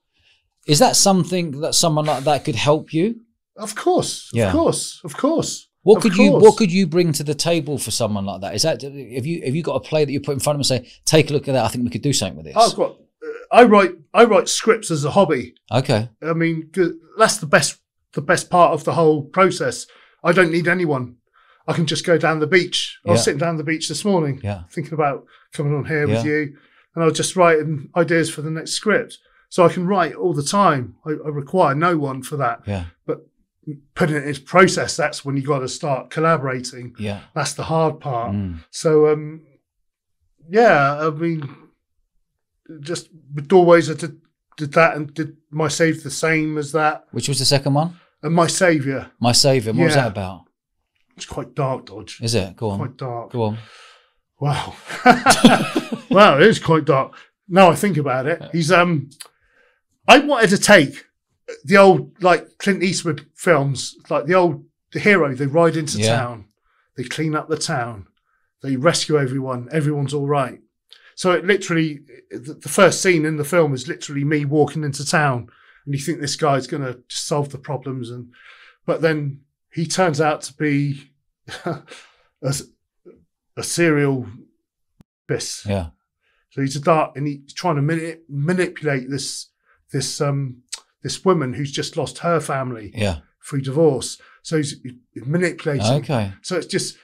Is that something that someone like that could help you? Of course. What could you bring to the table for someone like that? Is that have you got a play that you put in front of them and say, take a look at that, I think we could do something with this? I write scripts as a hobby. Okay. I mean, that's the best part of the whole process. I don't need anyone. I can just go down the beach. I was sitting down the beach this morning, thinking about coming on here with you, and I was just writing ideas for the next script. So I can write all the time. I require no one for that. Yeah. But putting it into process, that's when you got to start collaborating. Yeah. That's the hard part. So, I mean, just with Doorways, I did that and did My Save the same as that. Which was the second one? And My Saviour. My Saviour. What was Yeah. that about? It's quite dark, Dodge. Is it? Go on. Quite dark. Go on. Wow. Wow, it is quite dark. Now I think about it. He's I wanted to take the old like Clint Eastwood films, like the hero, they ride into town, they clean up the town, they rescue everyone, everyone's all right. So it literally, the first scene in the film is literally me walking into town, and you think this guy's going to solve the problems, but then he turns out to be a serial abyss. Yeah. So he's a dark, and he's trying to manipulate this woman who's just lost her family through divorce. So he's manipulating. Okay. So it's just,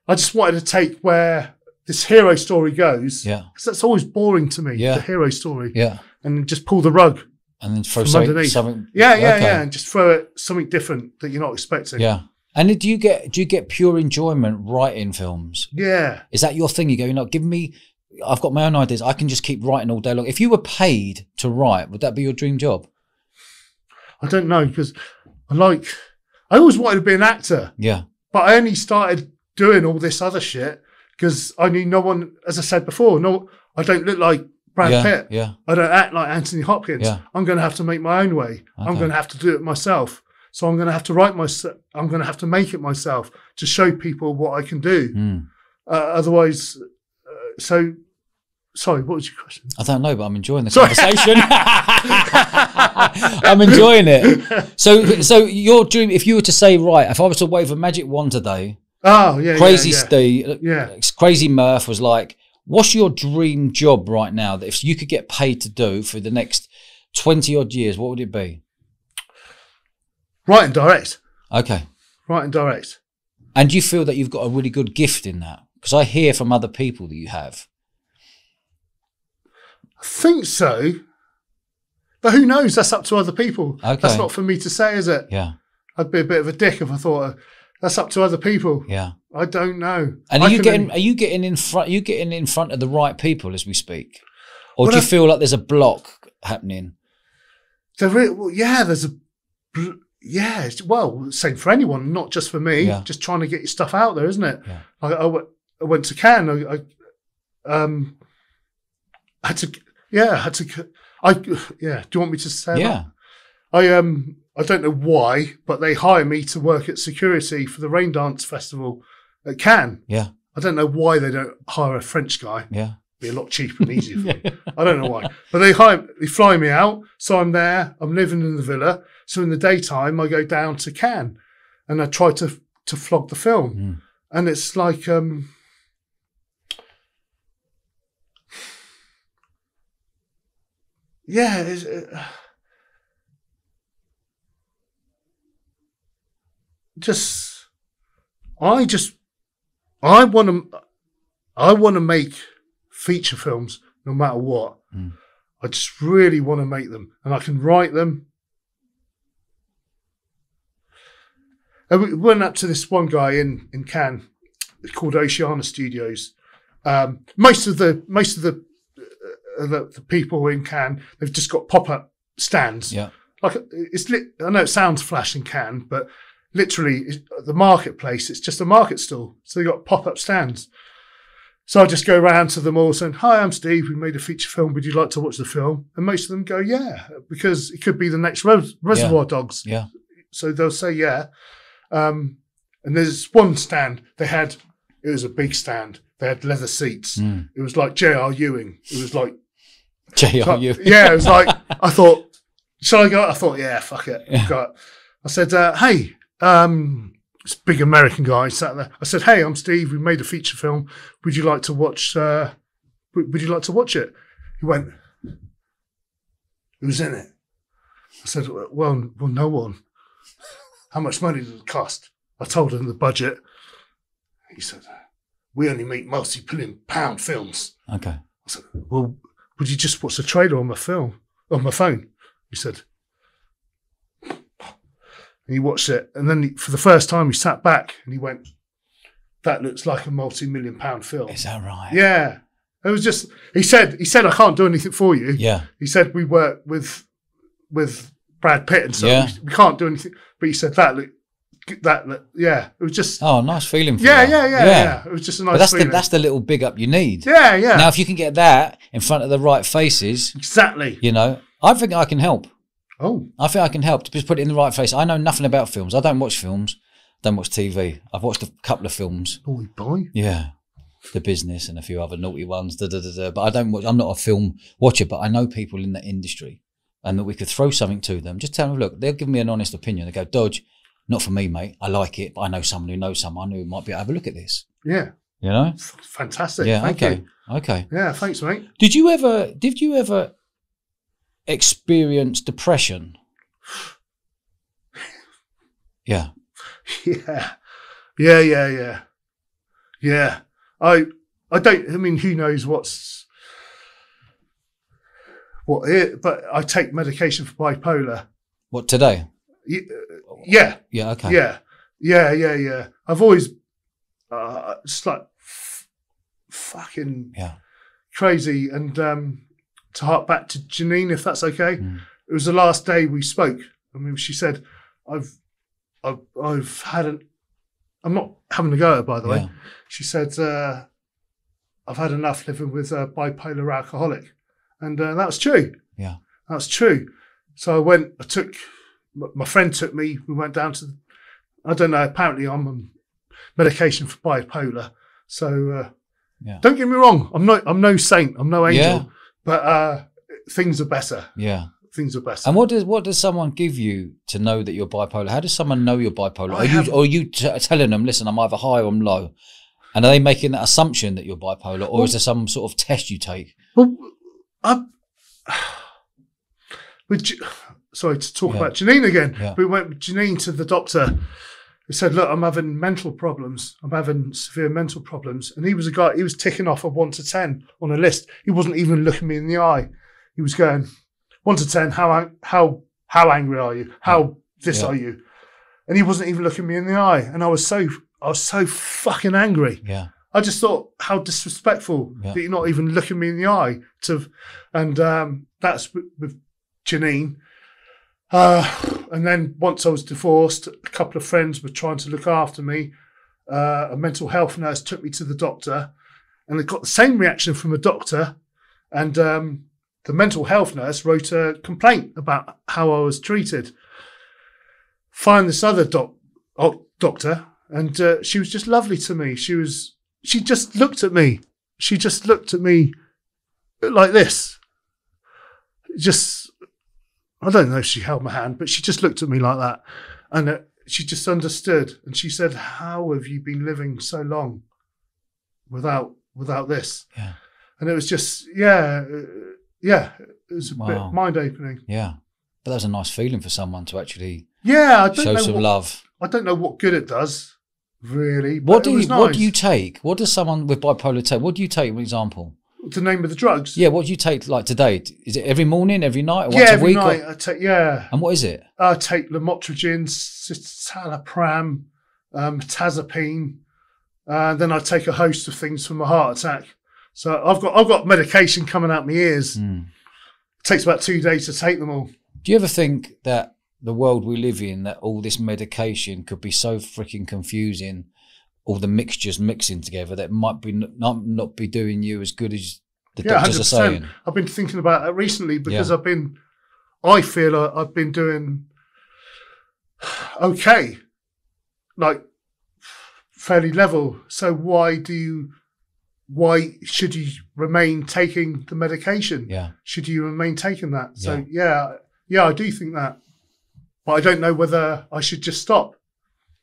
I just wanted to take where this hero story goes. Yeah. Because that's always boring to me. Yeah. The hero story. Yeah. And just pull the rug. And then throw from underneath. something. Yeah, okay. and just throw it something different that you're not expecting. Yeah. And do you get pure enjoyment writing films? Yeah. Is that your thing? You go, I've got my own ideas. I can just keep writing all day long. If you were paid to write, would that be your dream job? I don't know, because I always wanted to be an actor. Yeah. But I only started doing all this other shit because I knew no one, as I said before, I don't look like Brad Pitt. Yeah. I don't act like Anthony Hopkins. Yeah. I'm going to have to make my own way. Okay. I'm going to have to do it myself. So I'm going to have to write myself. I'm going to have to make it myself to show people what I can do. Otherwise, sorry, what was your question? I don't know, but I'm enjoying the conversation. I'm enjoying it. So your dream, if you were to say, right, if I was to wave a magic wand today, Steve, Crazy Murph was like, what's your dream job right now that if you could get paid to do for the next 20 odd years, what would it be? Write and direct. Okay. Write and direct. And do you feel that you've got a really good gift in that? Because I hear from other people that you have. I think so. But who knows? That's up to other people. Okay. That's not for me to say, is it? Yeah. I'd be a bit of a dick if I thought that's up to other people. Yeah. I don't know. And are you getting in front of the right people as we speak? Or do you feel like there's a block happening? There's a well, same for anyone, not just for me. Yeah. Just trying to get your stuff out there, isn't it? Yeah. I went to Cannes. I had to. Do you want me to say Yeah. that? I don't know why, but they hire me to work at security for the Rain Dance Festival at Cannes. Yeah. I don't know why they don't hire a French guy. Yeah. Be a lot cheaper and easier for me. I don't know why. But they fly me out. So I'm there. I'm living in the villa. So in the daytime, I go down to Cannes and I try to flog the film. And it's like, I want to make feature films no matter what. I just really want to make them, and I can write them. And we went up to this one guy in Cannes called Oceana Studios. Most of the people in Cannes, they've just got pop-up stands. Yeah. Like I know it sounds flash in Cannes, but literally the marketplace, it's just a market stall. So they got pop-up stands. So I just go around to them all saying, "Hi, I'm Steve. We made a feture film. Would you like to watch the film?" And most of them go, "Yeah," because it could be the next Reservoir Dogs. Yeah. So they'll say, "Yeah." And there's one stand it was a big stand. They had leather seats. It was like J.R. Ewing. It was like J.R. Ewing. Yeah, it was like, I thought, shall I go? I thought, yeah, fuck it. Yeah. I said, hey, this big American guy sat there. I said, "Hey, I'm Steve. We made a feature film. Would you like to watch? Would you like to watch it?" He went, "Who's in it?" I said, "Well, no one." "How much money does it cost?" I told him the budget. He said, "We only make multi-billion-pound films." Okay. I said, "Well, would you just watch the trailer on my phone?" He said. And he watched it, and then for the first time he sat back and he went, "That looks like a multi-million-pound film." Is that right? Yeah. It was just, he said, "I can't do anything for you." Yeah. He said, "We work with Brad Pitt and stuff. Yeah. We can't do anything. But he said that, yeah, it was just, Oh, nice feeling for yeah, you. yeah. It was just a nice But feeling. that's the little big up you need. Yeah, yeah. Now, if you can get that in front of the right faces, Exactly. you know, I think I can help. Oh, I think I can help to just put it in the right face. I know nothing about films. I don't watch films. Don't watch TV. I've watched a couple of films. naughty boy. Yeah. The Business and a few other naughty ones. But I don't watch, I'm not a film watcher, but I know people in the industry and that we could throw something to them. Just tell them, look, they'll give me an honest opinion. They go, Dodge, not for me, mate. I like it, but I know someone who knows someone who might be able to have a look at this. Yeah. You know? Fantastic. Yeah. Thank Okay. you. Okay. Yeah, thanks, mate. Did you ever experience depression? Yeah. Yeah. I don't, I mean, who knows but I take medication for bipolar. What, today? Yeah. Yeah. Okay. Yeah. I've always, just like fucking Yeah. crazy. And to hark back to Janine, if that's okay. It was the last day we spoke. I mean, she said, I'm not having a go at her, by the way. Yeah. She said, I've had enough living with a bipolar alcoholic. And that was true. Yeah. That was true. So my friend took me, we went down to, I don't know, apparently I'm on medication for bipolar. So Yeah. don't get me wrong, I'm no saint, I'm no angel, Yeah. but things are better. Yeah. Things are better. And what does someone give you to know that you're bipolar? How does someone know you're bipolar? Are you telling them, listen, I'm either high or I'm low? And are they making that assumption that you're bipolar, or is there some sort of test you take? Well, sorry to talk about Janine again. Yeah. We went with Janine to the doctor. He said, look, I'm having mental problems. I'm having severe mental problems. And he was a guy, he was ticking off a 1 to 10 on a list. He wasn't even looking me in the eye. He was going, 1 to 10, how angry are you? How are you? And he wasn't even looking me in the eye. And I was so fucking angry. Yeah. I just thought, how disrespectful that you're not even looking me in the eye. And that's with Janine. And then once I was divorced, a couple of friends were trying to look after me. A mental health nurse took me to the doctor, and I got the same reaction from a doctor. And the mental health nurse wrote a complaint about how I was treated. Find this other doctor, and she was just lovely to me. She just looked at me. She just looked at me like this. I don't know if she held my hand, but she just looked at me like that. And she just understood. And she said, how have you been living so long without this? Yeah. And it was just, it was a bit mind-opening. Yeah. But that was a nice feeling for someone to actually show some love. I don't know what good it does, really. What do you take? What does someone with bipolar take? What do you take, for example? The name of the drugs? Yeah, what do you take like today? Is it every morning, every night, or once every a week? night. I take, And what is it? I take lamotrigine, citalopram, mirtazapine, and then I take a host of things for my heart attack. So I've got medication coming out my ears. It takes about 2 days to take them all. Do you ever think that the world we live in, that all this medication could be so freaking confusing, all the mixtures mixing together, that might be not be doing you as good as the doctors 100%. are saying? I've been thinking about that recently because I feel I've been doing okay, like fairly level. So why should you remain taking the medication? Yeah. Should you remain taking that? So I do think that, but I don't know whether I should just stop.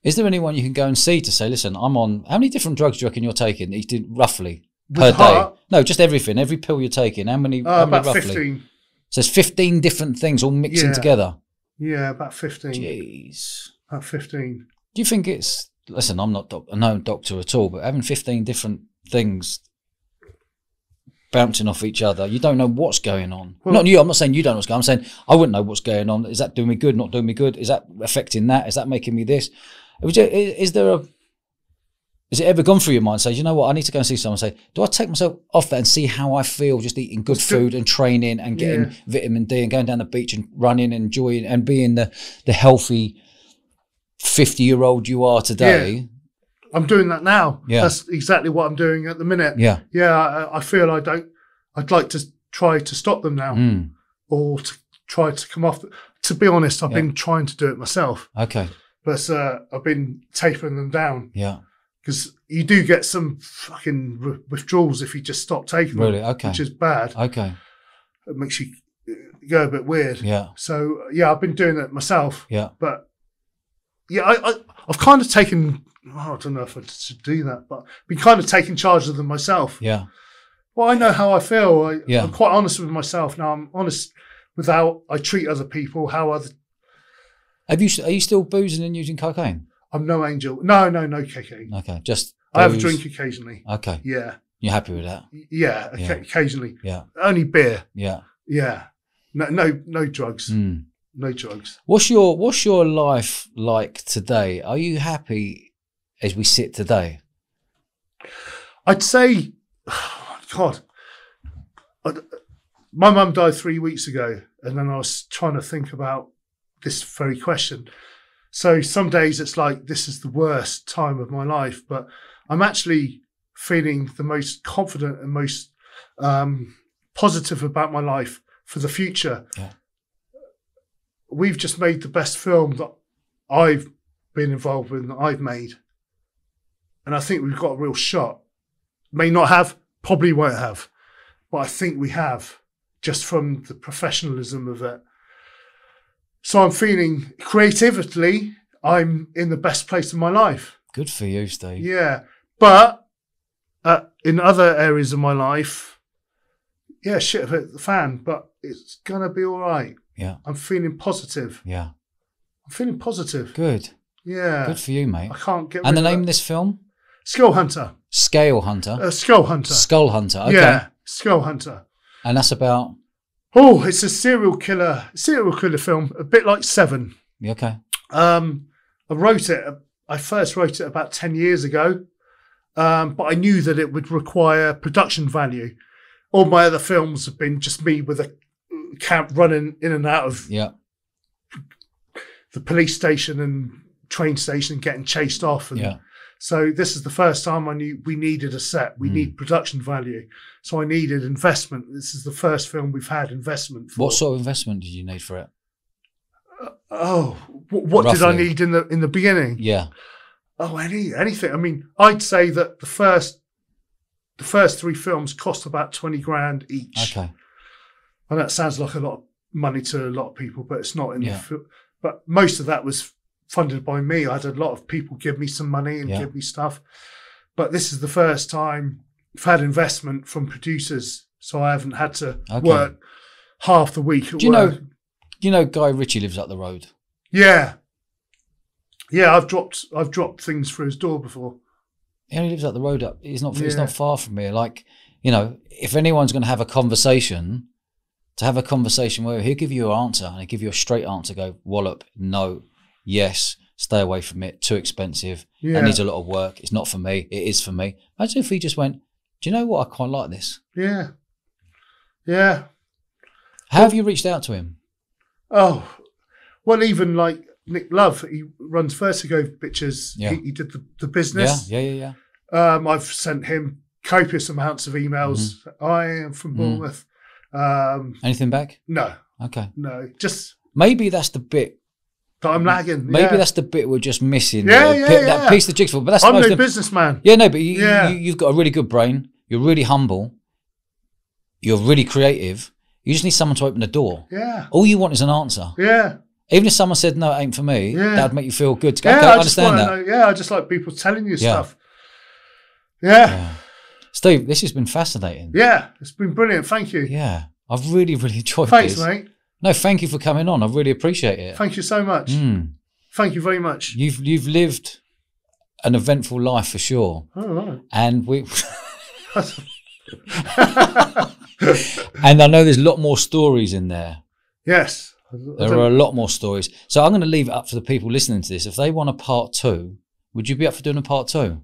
Is there anyone you can go and see to say, listen, I'm on, how many different drugs do you reckon you're taking roughly per day? No, just everything, every pill you're taking. How many about roughly? 15. So it's 15 different things all mixing together. Yeah, about 15. Jeez. About 15. Do you think it's, listen, I'm not no doctor at all, but having 15 different things bouncing off each other, you don't know what's going on. Well, not you, I'm not saying you don't know what's going on. I'm saying I wouldn't know what's going on. Is that doing me good, not doing me good? Is that affecting that? Is that making me this? Is there Has it ever gone through your mind? Say, you know what? I need to go and see someone. Say, do I take myself off that and see how I feel just eating good food and training and getting vitamin D and going down the beach and running and enjoying and being the healthy 50-year-old you are today? Yeah. I'm doing that now. Yeah. That's exactly what I'm doing at the minute. Yeah. Yeah. I feel I'd like to try to stop them now or to try to come off. To be honest, I've been trying to do it myself. Okay. But I've been tapering them down. Yeah. Because you do get some fucking withdrawals if you just stop taking them. Really? Okay. Which is bad. Okay. It makes you go a bit weird. Yeah. So, yeah, I've been doing it myself. Yeah. But, yeah, I've kind of taken, I don't know if I should do that, but I've been kind of taking charge of them myself. Yeah. Well, I know how I feel. I'm I'm quite honest with myself now. I'm honest with how I treat other people, Are you still boozing and using cocaine? I'm no angel. No cocaine. Okay, just I have a booze. drink occasionally. Okay. Yeah. You're happy with that? Yeah, occasionally. Yeah. Only beer. Yeah. Yeah. No drugs. Mm. No drugs. What's your life like today? Are you happy as we sit today? I'd say, God, my mum died 3 weeks ago, and then I was trying to think about this very question. So some days it's like, this is the worst time of my life, but I'm actually feeling the most confident and most positive about my life for the future. Yeah. We've just made the best film that I've been involved with, that I've made. And I think we've got a real shot. May not have, probably won't have, but I think we have, just from the professionalism of it. So I'm feeling creatively, I'm in the best place of my life. Good for you, Steve. Yeah. But in other areas of my life, yeah, shit have hit the fan, but it's going to be all right. Yeah. I'm feeling positive. Yeah. I'm feeling positive. Good. Yeah. Good for you, mate. I can't get And the rid of name that. of this film? Skull Hunter. Scale Hunter. Skull Hunter. Skull Hunter. Okay. Yeah. Skull Hunter. And that's about? Oh, it's a serial killer film, a bit like Seven. Okay. I first wrote it about 10 years ago, but I knew that it would require production value. All my other films have been just me with a camp running in and out of the police station and train station, getting chased off. And so this is the first time I knew we needed a set. We need production value. So I needed investment. This is the first film we've had investment for. What sort of investment did you need for it? What did I need in the beginning? Yeah. Oh, anything. I mean, I'd say that the first 3 films cost about 20 grand each. Okay. And that sounds like a lot of money to a lot of people, but it's not. But most of that was funded by me. I had a lot of people give me some money and give me stuff. But this is the first time I've had investment from producers, so I haven't had to work half the week at work. You know Guy Ritchie lives up the road? Yeah. Yeah, I've dropped things for his door before. He only lives up the road. He's not far from me. Like, you know, if anyone's going to have a conversation, to have a conversation where he'll give you an answer and he'll give you a straight answer, go, wallop, no, yes, stay away from it, too expensive, it needs a lot of work, it's not for me, it is for me. Imagine if he just went, do you know what, I quite like this. Yeah. Yeah. How have you reached out to him? Oh, well, even like Nick Love, he runs Vertigo Pictures. Yeah. He did the business. Yeah. I've sent him copious amounts of emails. I am from Bournemouth. Anything back? No. Okay. No. Just maybe that's the bit that I'm lagging. Maybe that's the bit we're just missing. Yeah. That piece of the jigsaw. But that's I'm no businessman. Yeah, no, but you've got a really good brain. You're really humble. You're really creative. You just need someone to open the door. Yeah. All you want is an answer. Yeah. Even if someone said, no, it ain't for me, that'd make you feel good. To go, yeah, okay, I understand that. I just like people telling you stuff. Yeah. Steve, this has been fascinating. Yeah, it's been brilliant. Thank you. Yeah. I've really, really enjoyed this. Thanks, mate. No, thank you for coming on. I really appreciate it. Thank you so much. Thank you very much. You've lived an eventful life for sure. Oh, right. And we... and I know there's a lot more stories in there. Yes. There are a lot more stories. So I'm going to leave it up for the people listening to this. If they want a part 2, would you be up for doing a part 2?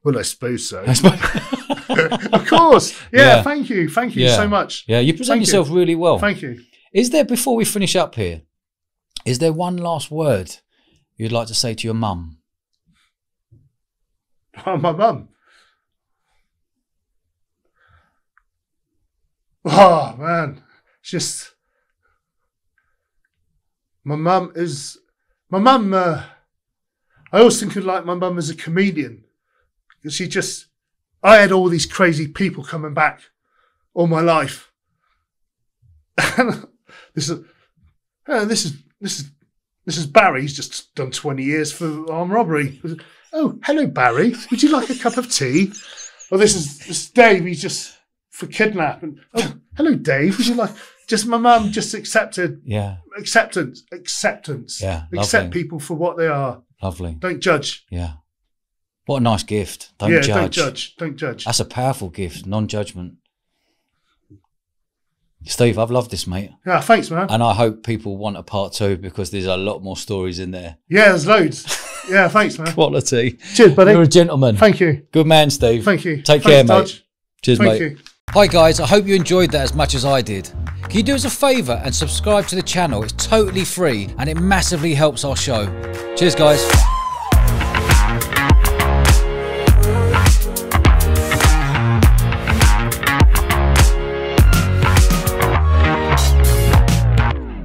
Well, I suppose so. Of course. Yeah, thank you. Thank you so much. Yeah, you present yourself really well. Thank you. Is there, before we finish up here, is there one last word you'd like to say to your mum? Oh, my mum. Oh, man. It's just... My mum, I always think of like my mum as a comedian. Because I had all these crazy people coming back all my life. This is Barry. He's just done 20 years for armed robbery. Oh, hello, Barry. Would you like a cup of tea? Or this is Dave. He's just for kidnapping. Oh, hello, Dave. Would you like? Just my mum just accepted. Yeah. Acceptance. Yeah. Accept Lovely. people for what they are. Lovely. Don't judge. Yeah. What a nice gift. Don't judge. Don't judge. That's a powerful gift. Non-judgment. Steve, I've loved this, mate. Yeah, thanks, man. And I hope people want a part 2 because there's a lot more stories in there. Yeah, there's loads. Yeah, thanks, man. Quality. Cheers, buddy. You're a gentleman. Thank you. Good man, Steve. Thank you. Take care, mate. Dodge. Cheers, Thank mate. you. Hi, guys. I hope you enjoyed that as much as I did. Can you do us a favour and subscribe to the channel? It's totally free and it massively helps our show. Cheers, guys.